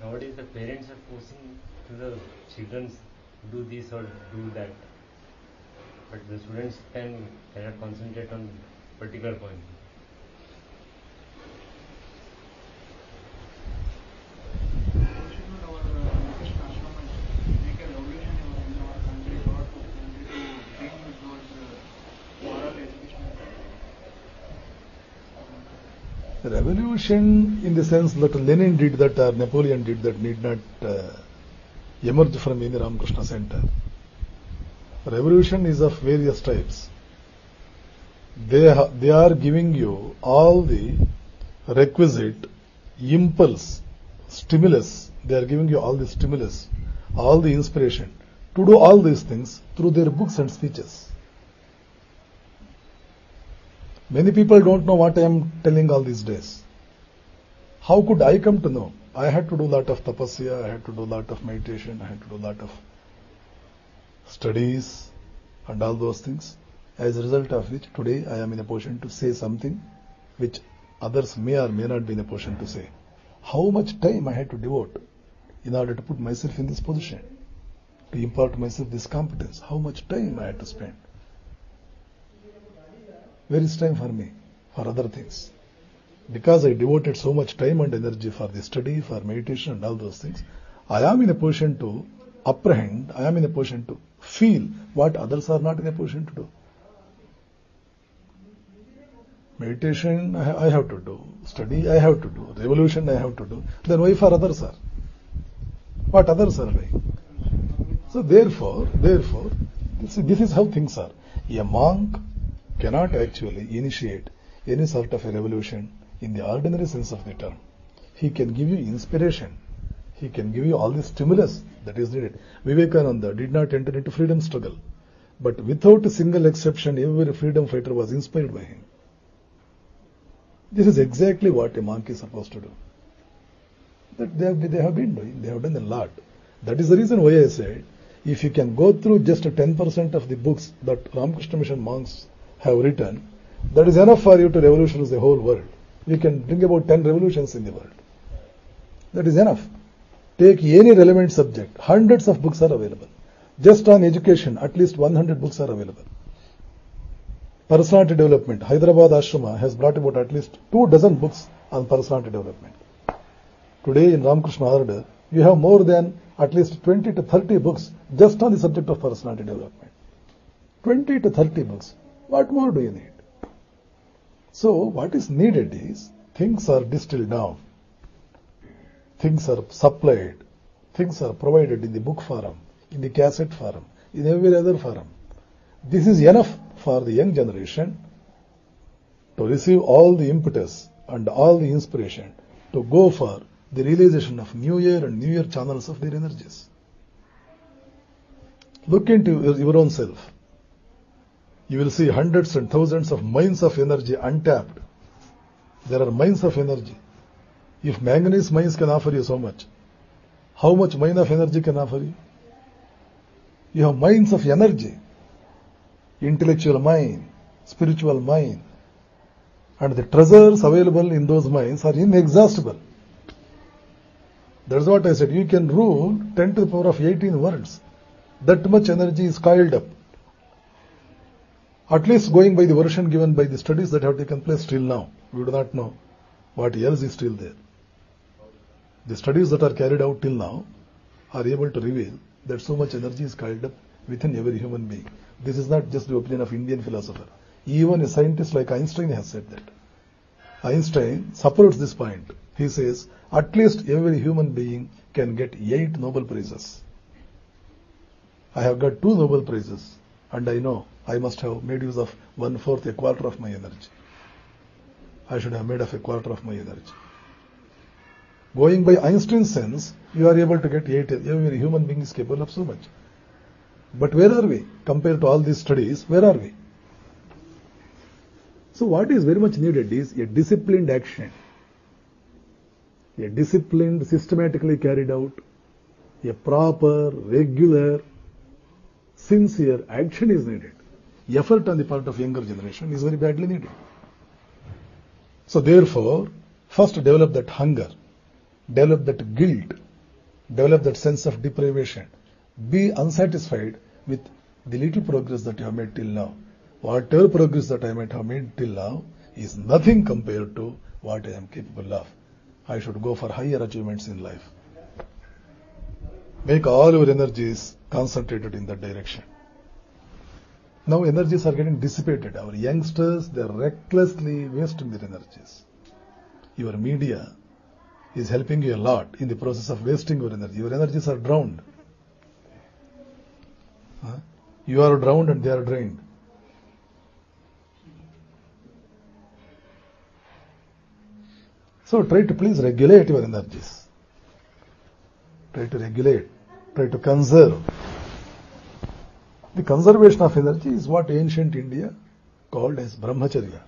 Nowadays the parents are forcing to the children to do this or do that, but the students cannot concentrate on particular point. Revolution in the sense that Lenin did that or Napoleon did that need not emerge from any Ramakrishna center. Revolution is of various types. They are giving you all the requisite impulse, stimulus. They are giving you all the stimulus, all the inspiration to do all these things through their books and speeches. Many people don't know what I am telling all these days. How could I come to know? I had to do a lot of tapasya, I had to do a lot of meditation, I had to do a lot of studies and all those things. As a result of which, today I am in a position to say something which others may or may not be in a position to say. How much time I had to devote in order to put myself in this position, to impart myself this competence. How much time I had to spend. Where is time for me, for other things? Because I devoted so much time and energy for the study, for meditation and all those things, I am in a position to apprehend, I am in a position to feel what others are not in a position to do. Meditation I have to do, study I have to do, revolution I have to do, then why for others are? what others are doing. So therefore, this is how things are. A monk cannot actually initiate any sort of a revolution in the ordinary sense of the term. He can give you inspiration. He can give you all the stimulus that is needed. Vivekananda did not enter into freedom struggle, but without a single exception, every freedom fighter was inspired by him. This is exactly what a monk is supposed to do. That they have been doing. They have done a lot. That is the reason why I said, if you can go through just 10% of the books that Ramakrishna Mission monks have written, that is enough for you to revolutionize the whole world. You can bring about 10 revolutions in the world. That is enough. Take any relevant subject. Hundreds of books are available. Just on education, at least 100 books are available. Personality development. Hyderabad Ashrama has brought about at least 24 books on personality development. Today in Ramakrishna Order, you have more than at least 20 to 30 books just on the subject of personality development. 20 to 30 books. What more do you need? So what is needed is, things are distilled down. Things are supplied. Things are provided in the book forum, in the cassette forum, in every other forum. This is enough for the young generation to receive all the impetus and all the inspiration to go for the realization of New Year and New Year channels of their energies. Look into your own self. You will see hundreds and thousands of mines of energy untapped. There are mines of energy. If manganese mines can offer you so much, how much mine of energy can offer you? You have mines of energy, intellectual mine, spiritual mine, and the treasures available in those mines are inexhaustible. That's what I said. You can rule 10 to the power of 18 worlds. That much energy is coiled up. At least going by the version given by the studies that have taken place till now. We do not know what else is still there. The studies that are carried out till now are able to reveal that so much energy is coiled up within every human being. This is not just the opinion of Indian philosopher. Even a scientist like Einstein has said that. Einstein supports this point. He says, at least every human being can get 8 Nobel Prizes. I have got 2 Nobel Prizes, and I know I must have made use of 1/4, a quarter of my energy. I should have made of a quarter of my energy. Going by Einstein's sense, you are able to get 8. Every human being is capable of so much. But where are we? Compared to all these studies, where are we? So what is very much needed is a disciplined action. A disciplined, systematically carried out, a proper, regular, sincere action is needed. Effort on the part of younger generation is very badly needed. So therefore, first develop that hunger, develop that guilt, develop that sense of deprivation. Be unsatisfied with the little progress that you have made till now. Whatever progress that I might have made till now is nothing compared to what I am capable of. I should go for higher achievements in life. Make all your energies concentrated in that direction. Now energies are getting dissipated. Our youngsters, they are recklessly wasting their energies. Your media is helping you a lot in the process of wasting your energy. Your energies are drowned. You are drowned and they are drained. So try to please regulate your energies. Try to regulate. Try to conserve. The conservation of energy is what ancient India called as brahmacharya.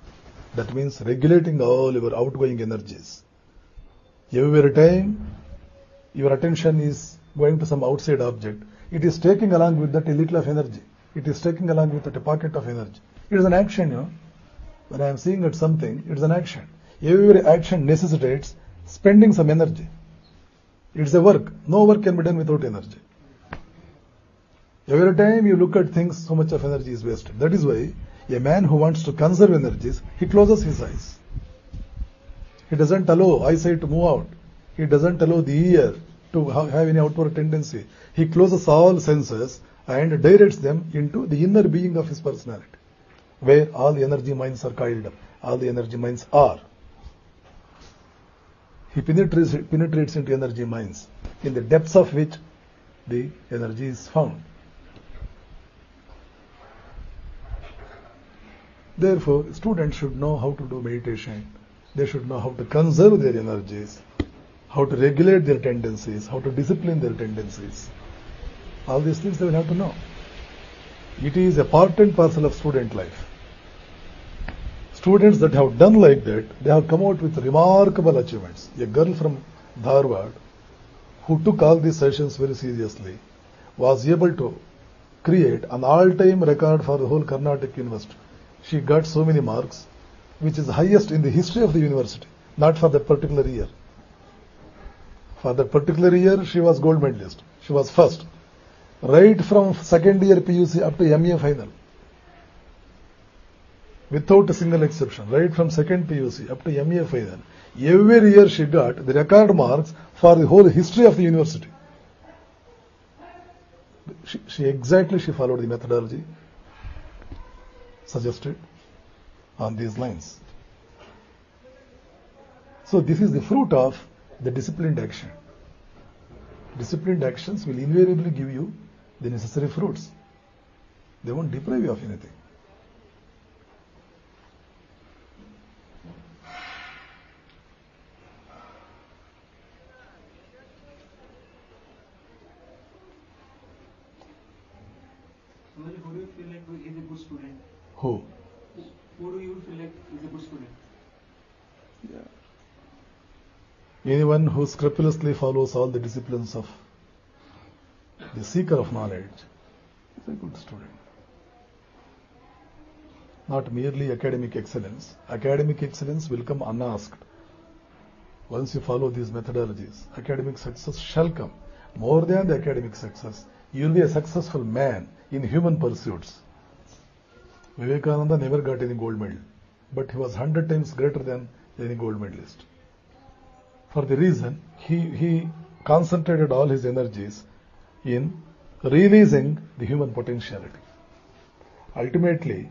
That means regulating all your outgoing energies. Every time your attention is going to some outside object, it is taking along with that a little of energy. It is taking along with that a pocket of energy. It is an action, you know. When I am seeing at something, it is an action. Every action necessitates spending some energy. It's a work. No work can be done without energy. Every time you look at things, so much of energy is wasted. That is why a man who wants to conserve energies, he closes his eyes. He doesn't allow eyesight to move out. He doesn't allow the ear to have any outward tendency. He closes all senses and directs them into the inner being of his personality, where all the energy minds are coiled up. All the energy minds are. He penetrates into energy mines, in the depths of which the energy is found. Therefore, students should know how to do meditation. They should know how to conserve their energies, how to regulate their tendencies, how to discipline their tendencies. All these things they will have to know. It is a part and parcel of student life. Students that have done like that, they have come out with remarkable achievements. A girl from Dharwad, who took all these sessions very seriously, was able to create an all-time record for the whole Carnatic University. She got so many marks, which is the highest in the history of the university, not for that particular year. For that particular year, she was gold medalist. She was first. Right from second year PUC up to MA final. Without a single exception. Right from second PUC up to MA final. Every year she got the record marks for the whole history of the university. She followed the methodology suggested on these lines. So this is the fruit of the disciplined action. Disciplined actions will invariably give you the necessary fruits. They won't deprive you of anything. Who do you feel like is a good student? Who? Who do you feel like is a good student? Anyone who scrupulously follows all the disciplines of the seeker of knowledge is a good student. Not merely academic excellence. Academic excellence will come unasked. Once you follow these methodologies, academic success shall come. More than the academic success, you will be a successful man in human pursuits. Vivekananda never got any gold medal, but he was 100 times greater than any gold medalist. For the reason, he concentrated all his energies in releasing the human potentiality. Ultimately,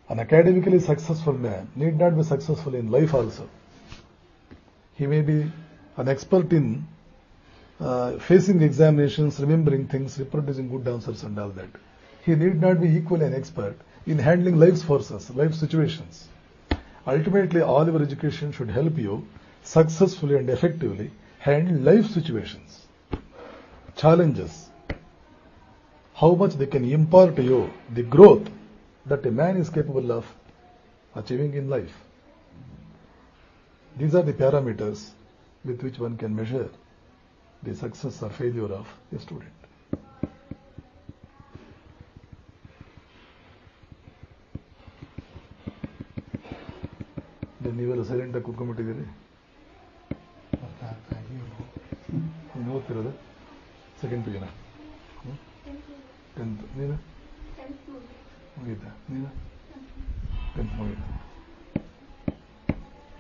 an academically successful man need not be successful in life also. He may be an expert in facing examinations, remembering things, reproducing good answers and all that. He need not be equally an expert in handling life's forces, life situations. Ultimately, all your education should help you successfully and effectively handle life situations, challenges, how much they can impart to you the growth that a man is capable of achieving in life. These are the parameters with which one can measure the success or failure of a student. ನೀವೆಲ್ಲ silent ಆಗಿ ಕೂತ್ಕೊಂಡ್ಬಿಟ್ಟಿದ್ದೀರಿ. ನೀನು ಓದ್ತಿರೋದು second ಪಿಜಿನ? 10th. ನೀನು ಮುಗೀತಾ? ನೀನು 10th ಮುಗೀತಾ?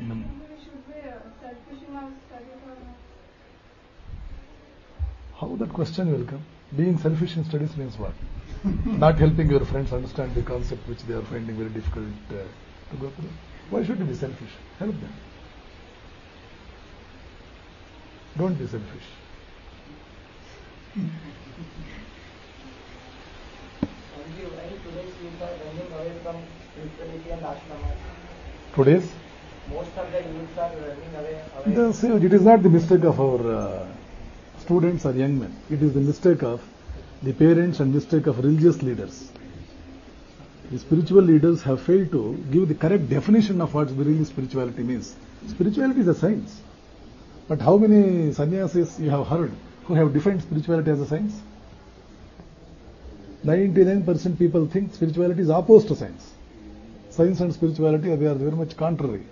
ಇನ್ನು how that question will come? Being selfish in studies means what? Not helping your friends understand the concept which they are finding very difficult to go through. Why should you be selfish? Help them. Don't be selfish. Today's youth are running away from spirituality and ashramas. Today's? Most of the youths are running away. It is not the mistake of our students or young men. It is the mistake of the parents and mistake of religious leaders. The spiritual leaders have failed to give the correct definition of what really spirituality means. Spirituality is a science. But how many sannyasis you have heard who have defined spirituality as a science? 99% people think spirituality is opposed to science. Science and spirituality, they are very much contrary.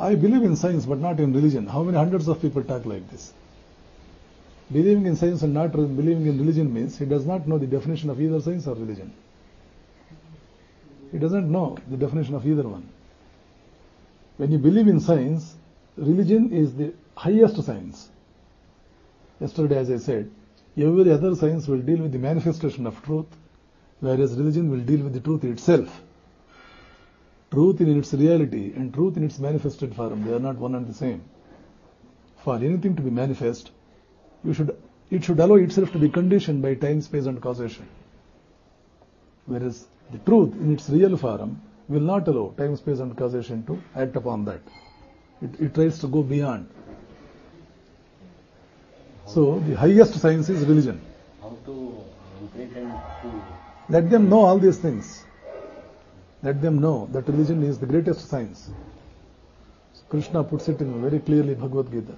I believe in science but not in religion. How many hundreds of people talk like this? Believing in science and not believing in religion means he does not know the definition of either science or religion. He doesn't know the definition of either one. When you believe in science, religion is the highest science. Yesterday, as I said, every other science will deal with the manifestation of truth, whereas religion will deal with the truth itself. Truth in its reality and truth in its manifested form, they are not one and the same. For anything to be manifest, it should allow itself to be conditioned by time, space and causation. Whereas the truth in its real form will not allow time, space and causation to act upon that. It tries to go beyond. So the highest science is religion. How to encourage them to... Let them know all these things. Let them know that religion is the greatest science. Krishna puts it in very clearly in Bhagavad Gita.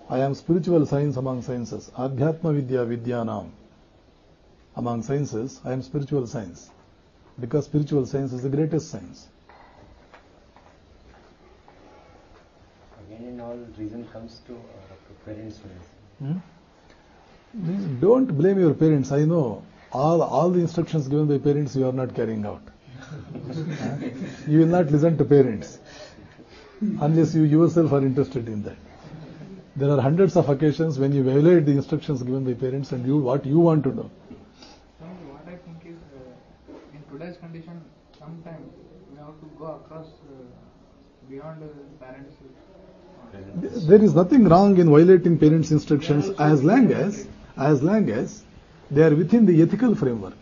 I am spiritual science among sciences. Adhyatma vidya vidyanam. Among sciences, I am spiritual science. Because spiritual science is the greatest science. Again, in all, reason comes to parents. Don't blame your parents. I know all the instructions given by parents you are not carrying out. You will not listen to parents unless you yourself are interested in that. There are hundreds of occasions when you violate the instructions given by parents and what you want to do. What I think is, in today's condition, sometimes we have to go across beyond parents. There is nothing wrong in violating parents' instructions as long as they are within the ethical framework.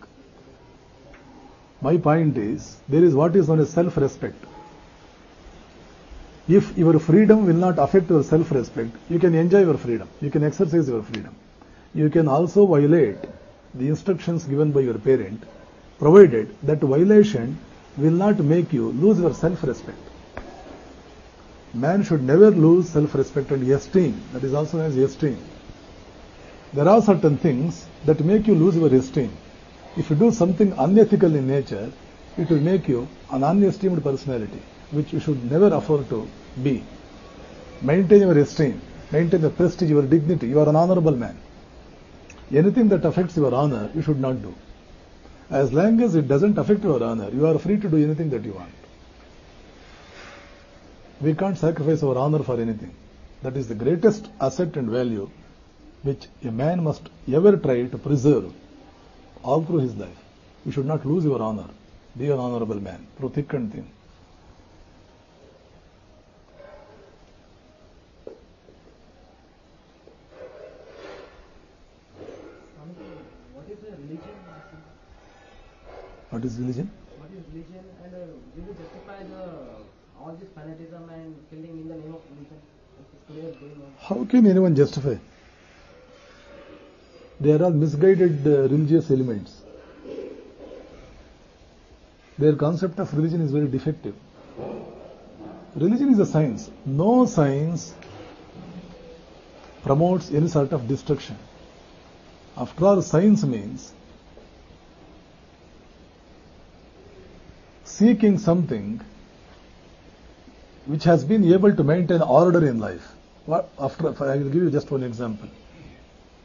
My point is, there is what is known as self-respect. If your freedom will not affect your self-respect, you can enjoy your freedom. You can exercise your freedom. You can also violate the instructions given by your parent, provided that violation will not make you lose your self-respect. Man should never lose self-respect and esteem. That is also known as esteem. There are certain things that make you lose your esteem. If you do something unethical in nature, it will make you an unesteemed personality, which you should never afford to be. Maintain your esteem, maintain your prestige, your dignity. You are an honorable man. Anything that affects your honor, you should not do. As long as it doesn't affect your honor, you are free to do anything that you want. We can't sacrifice our honor for anything. That is the greatest asset and value which a man must ever try to preserve all through his life. You should not lose your honor. Be an honorable man through thick and thin. What is the religion? What is religion? What is religion, and will you justify all this fanatism and killing in the name of religion? Today is going on. How can anyone justify? They are all misguided religious elements. Their concept of religion is very defective. Religion is a science. No science promotes any sort of destruction. After all, science means seeking something which has been able to maintain order in life. I will give you just one example.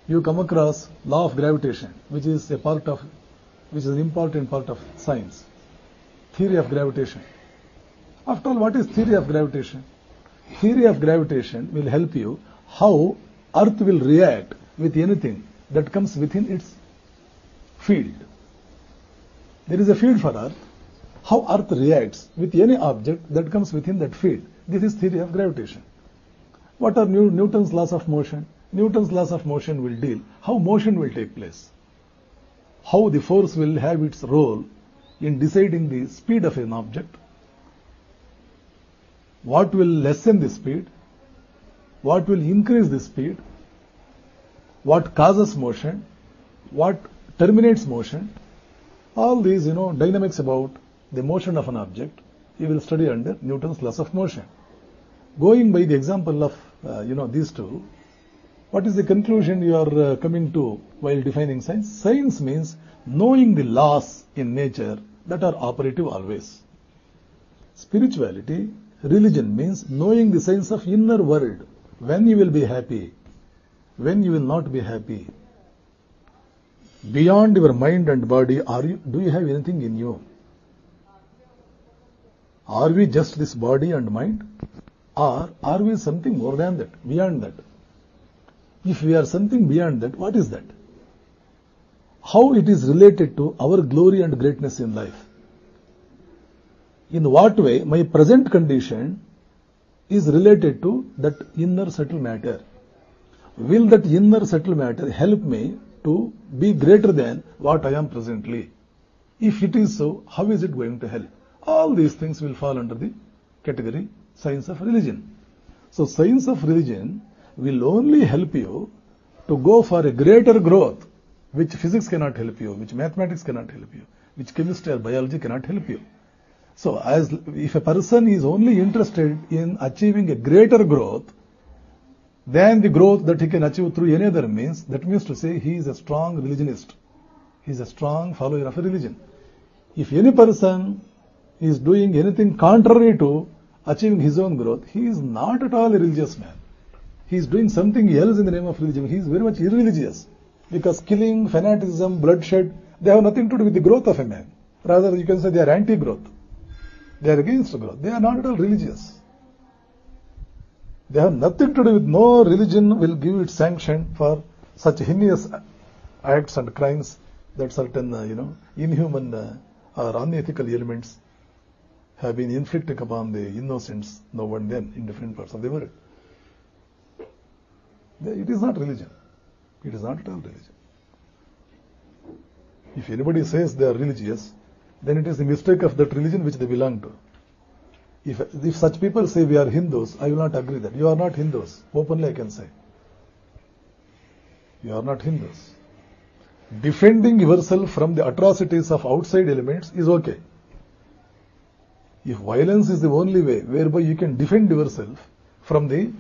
You come across law of gravitation, which is an important part of science. Theory of gravitation. After all, what is theory of gravitation? Theory of gravitation will help you how Earth will react with anything that comes within its field. There is a field for Earth. How Earth reacts with any object that comes within that field. This is theory of gravitation. What are Newton's laws of motion? Newton's laws of motion will deal how motion will take place, how the force will have its role in deciding the speed of an object, what will lessen the speed, what will increase the speed, what causes motion, what terminates motion. All these, dynamics about the motion of an object, you will study under Newton's laws of motion. Going by the example of, these two, what is the conclusion you are coming to while defining science? Science means knowing the laws in nature that are operative always. Spirituality, religion means knowing the science of inner world. When you will be happy, when you will not be happy. Beyond your mind and body, do you have anything in you? Are we just this body and mind? Or are we something more than that, beyond that? If we are something beyond that, what is that? How it is related to our glory and greatness in life? In what way my present condition is related to that inner subtle matter? Will that inner subtle matter help me to be greater than what I am presently? If it is so, how is it going to help? All these things will fall under the category science of religion. So science of religion will only help you to go for a greater growth, which physics cannot help you, which mathematics cannot help you, which chemistry or biology cannot help you. So if a person is only interested in achieving a greater growth than the growth that he can achieve through any other means, that means to say he is a strong religionist. He is a strong follower of a religion. If any person is doing anything contrary to achieving his own growth, he is not at all a religious man. He is doing something else in the name of religion. He is very much irreligious. Because killing, fanaticism, bloodshed, they have nothing to do with the growth of a man. Rather, you can say they are anti-growth. They are against growth. They are not at all religious. They have nothing to do with, no religion will give its sanction for such heinous acts and crimes that certain, inhuman or unethical elements have been inflicted upon the innocents now and then in different parts of the world. It is not religion. It is not at all religion. If anybody says they are religious, then it is the mistake of that religion which they belong to. If such people say we are Hindus, I will not agree that. You are not Hindus. Openly I can say. You are not Hindus. Defending yourself from the atrocities of outside elements is okay. If violence is the only way whereby you can defend yourself from the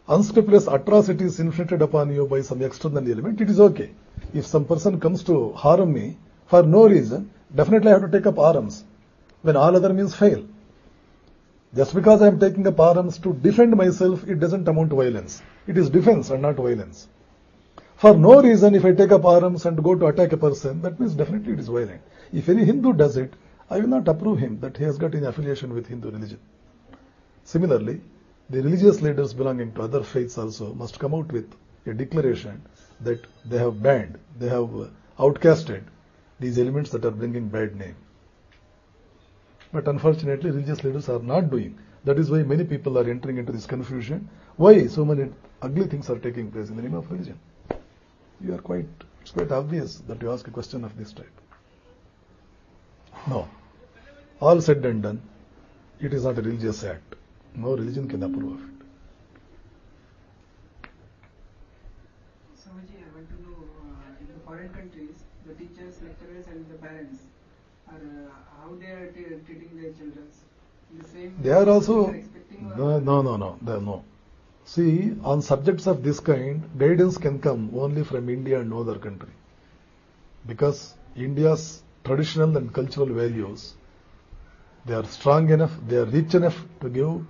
unscrupulous atrocities inflicted upon you by some external element, it is okay. If some person comes to harm me for no reason, definitely I have to take up arms when all other means fail. Just because I am taking up arms to defend myself, it doesn't amount to violence. It is defense and not violence. For no reason, if I take up arms and go to attack a person, that means definitely it is violent. If any Hindu does it, I will not approve him that he has got any affiliation with Hindu religion. Similarly, the religious leaders belonging to other faiths also must come out with a declaration that they have banned, they have outcasted these elements that are bringing bad name. But unfortunately, religious leaders are not doing. That is why many people are entering into this confusion. Why so many ugly things are taking place in the name of religion? It's quite obvious that you ask a question of this type. No. All said and done, it is not a religious act. No religion can approve of it. Swamiji, I want to know, in the foreign countries, the teachers, lecturers and the parents are how they are treating their children. The same They are also, they are expecting or no. See, on subjects of this kind, guidance can come only from India and no other country. Because India's traditional and cultural values, they are strong enough, they are rich enough to give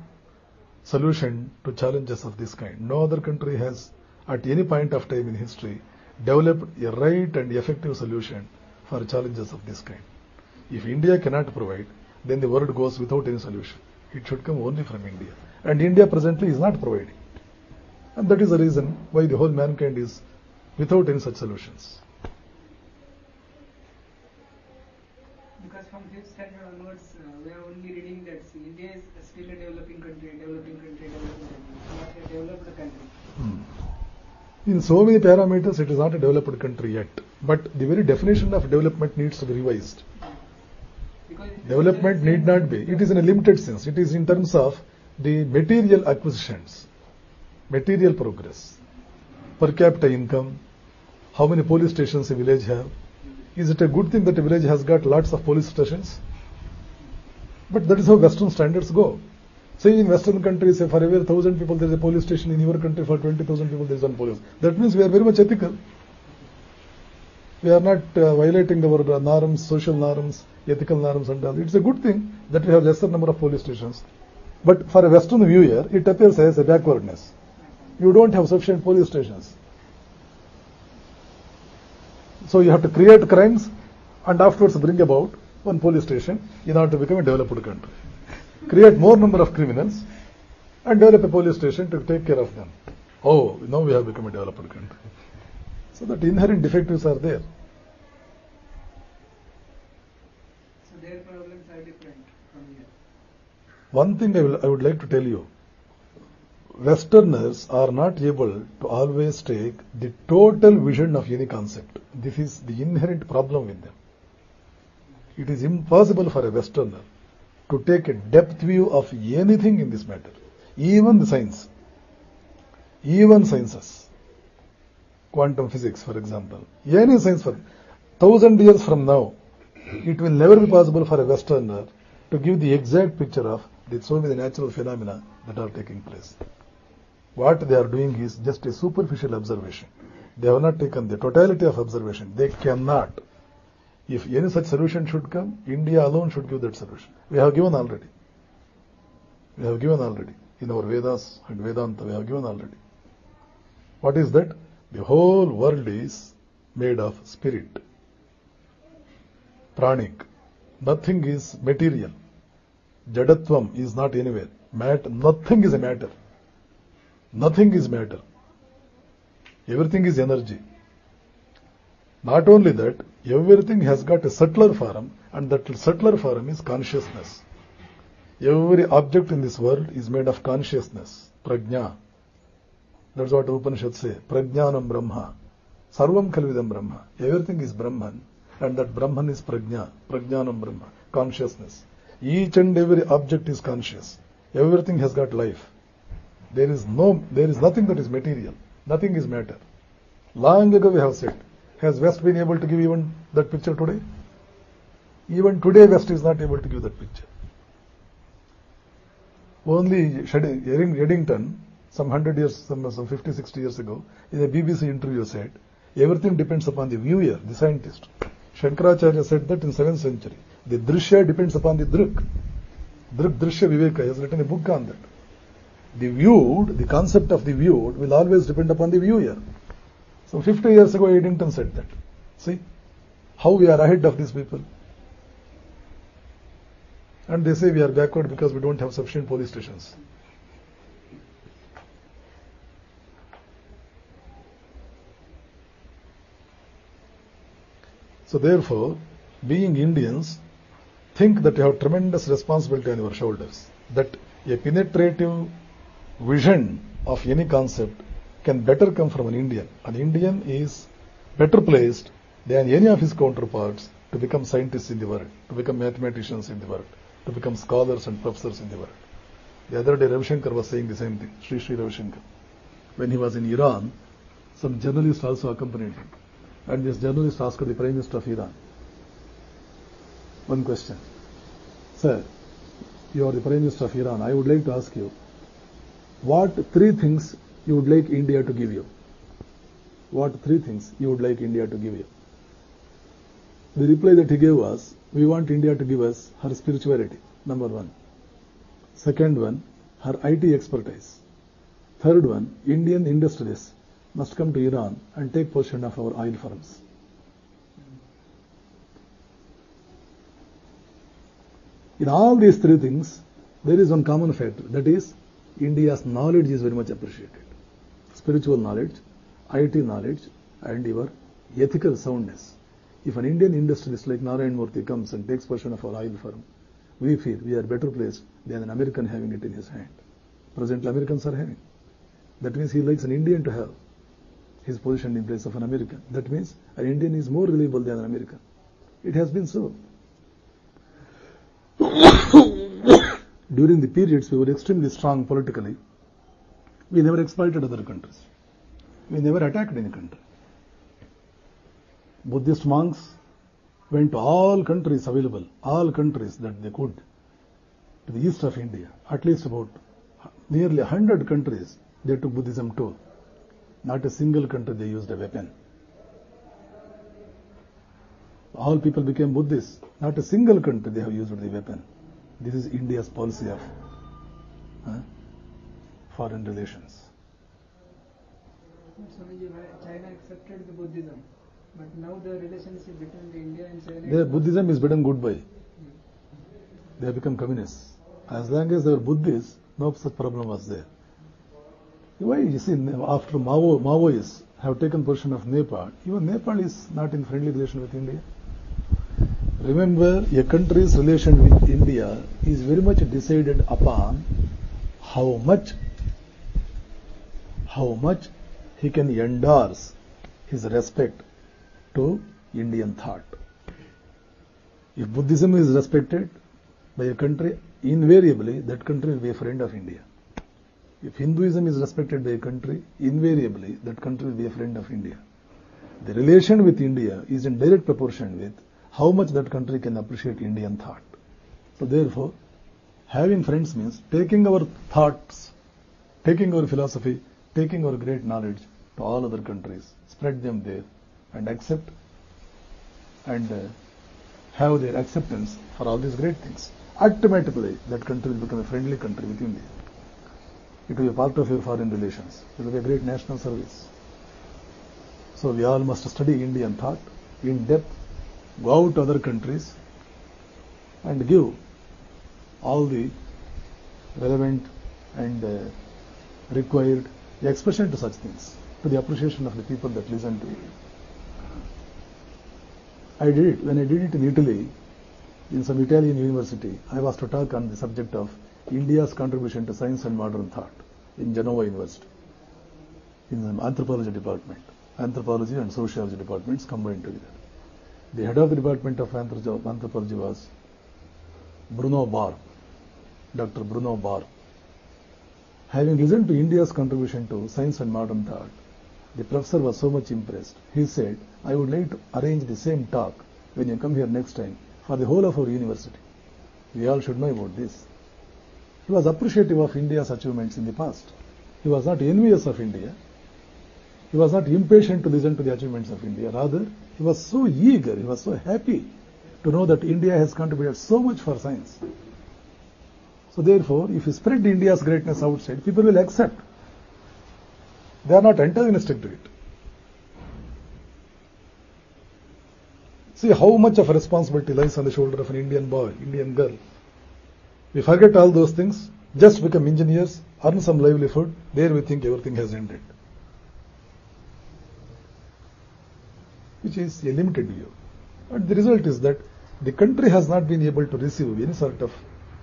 solution to challenges of this kind. No other country has, at any point of time in history, developed a right and effective solution for challenges of this kind. If India cannot provide, then the world goes without any solution. It should come only from India. And India presently is not providing. And that is the reason why the whole mankind is without any such solutions. because from 5th standard onwards, we are only reading that India is still a developing country, not a developed country. In so many parameters, it is not a developed country yet. But the very definition of development needs to be revised. Development need not be. It is in a limited sense. It is in terms of the material acquisitions, material progress, per capita income, how many police stations a village have. Is it a good thing that a village has got lots of police stations? But that is how Western standards go. Say in Western countries, say for every 1,000 people there is a police station. In your country for 20,000 people there is one police. That means we are very much ethical. We are not violating our norms, social norms, ethical norms and all. It's a good thing that we have lesser number of police stations. But for a Western viewer, it appears as a backwardness. You don't have sufficient police stations. So you have to create crimes and afterwards bring about one police station in order to become a developed country. Create more number of criminals and develop a police station to take care of them. Oh, now we have become a developed country. So that inherent defectives are there. So their problems are different from here. One thing I would like to tell you, Westerners are not able to always take the total vision of any concept. This is the inherent problem with them. It is impossible for a Westerner to take a depth view of anything in this matter, even the science, even sciences, quantum physics, for example, any science. For 1,000 years from now, it will never be possible for a Westerner to give the exact picture of so many natural phenomena that are taking place. What they are doing is just a superficial observation. They have not taken the totality of observation. They cannot. If any such solution should come, India alone should give that solution. We have given already. We have given already. In our Vedas and Vedanta, we have given already. What is that? The whole world is made of spirit. Pranic. Nothing is material. Jadatvam is not anywhere. Nothing is a matter. Nothing is matter. Everything is energy. Not only that, everything has got a subtler form, and that subtler form is consciousness. Every object in this world is made of consciousness, prajna. That's what Upanishads say, prajnanam brahma. Sarvam kalvidam brahma. Everything is Brahman, and that Brahman is prajna, prajnanam brahma, consciousness. Each and every object is conscious. Everything has got life. There is nothing that is material. Nothing is matter. Long ago we have said, has West been able to give even that picture today? Even today West is not able to give that picture. Only Eddington, some 100 years, some 50, 60 years ago, in a BBC interview said, everything depends upon the viewer, the scientist. Shankaracharya said that in 7th century. The drishya depends upon the drik. Drishya Viveka has written a book on that. The viewed, the concept of the viewed will always depend upon the viewer. So 50 years ago Eddington said that. See how we are ahead of these people. And they say we are backward because we don't have sufficient police stations. So therefore, being Indians, think that you have tremendous responsibility on your shoulders. That a penetrative vision of any concept can better come from an Indian. An Indian is better placed than any of his counterparts to become scientists in the world, to become mathematicians in the world, to become scholars and professors in the world. The other day Ravi Shankar was saying the same thing, Sri Ravi Shankar. When he was in Iran, some journalists also accompanied him. And this journalist asked the Prime Minister of Iran one question. Sir, you are the Prime Minister of Iran. I would like to ask you, what 3 things you would like India to give you? What 3 things you would like India to give you? The reply that he gave was, we want India to give us her spirituality, number 1. Second one, her IT expertise. Third one, Indian industries must come to Iran and take possession of our oil firms. In all these 3 things, there is one common factor, that is, India's knowledge is very much appreciated. Spiritual knowledge, IT knowledge, and your ethical soundness. If an Indian industrialist like Narayan Murthy comes and takes possession of our oil firm, we feel we are better placed than an American having it in his hand. Presently Americans are having. That means he likes an Indian to have his position in place of an American. That means an Indian is more reliable than an American. It has been so. During the periods we were extremely strong politically, we never exploited other countries. We never attacked any country. Buddhist monks went to all countries available, all countries that they could, to the east of India. At least about nearly 100 countries they took Buddhism to. Not a single country they used a weapon. All people became Buddhists. Not a single country they have used the weapon. This is India's policy of foreign relations. Swamiji, China accepted the Buddhism, but now the relationship between India and China. Their Buddhism is bidden goodbye. They have become communists. As long as they were Buddhists, no such problem was there. Why? You see, after Maoists have taken possession of Nepal, even Nepal is not in friendly relation with India. Remember, a country's relation with India is very much decided upon how much he can endorse his respect to Indian thought. If Buddhism is respected by a country, invariably that country will be a friend of India. If Hinduism is respected by a country, invariably that country will be a friend of India. The relation with India is in direct proportion with how much that country can appreciate Indian thought. So therefore, having friends means taking our thoughts, taking our philosophy, taking our great knowledge to all other countries, spread them there and accept and have their acceptance for all these great things. Automatically that country will become a friendly country with India. It will be a part of your foreign relations. It will be a great national service. So we all must study Indian thought in depth, go out to other countries and give all the relevant and required expression to such things, to the appreciation of the people that listen to it. I did it. When I did it in Italy, in some Italian university, I was to talk on the subject of India's contribution to science and modern thought in Genova University, in the anthropology department. Anthropology and sociology departments combined together. The head of the department of anthropology was Bruno Bar, Dr. Bruno Bar. Having listened to India's contribution to science and modern thought, the professor was so much impressed. He said, I would like to arrange the same talk when you come here next time for the whole of our university. We all should know about this. He was appreciative of India's achievements in the past. He was not envious of India. He was not impatient to listen to the achievements of India. Rather, he was so eager, he was so happy to know that India has contributed so much for science. So therefore, if you spread India's greatness outside, people will accept. They are not antagonistic to it. See how much of a responsibility lies on the shoulder of an Indian boy, Indian girl. We forget all those things, just become engineers, earn some livelihood, there we think everything has ended. Which is a limited view. And the result is that the country has not been able to receive any sort of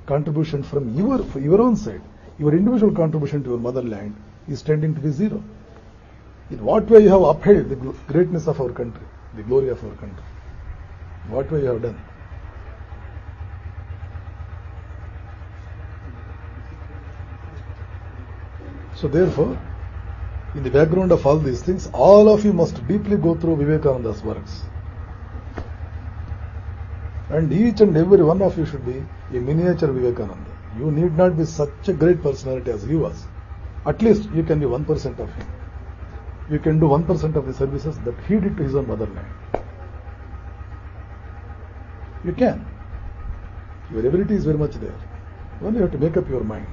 contribution from your own side. Your individual contribution to your motherland is tending to be zero. In what way you have upheld the greatness of our country, the glory of our country? In what way you have done? So therefore, in the background of all these things, all of you must deeply go through Vivekananda's works. And each and every one of you should be a miniature Vivekananda. You need not be such a great personality as he was. At least you can be 1% of him. You can do 1% of the services that he did to his own motherland. You can. Your ability is very much there. Only you have to make up your mind.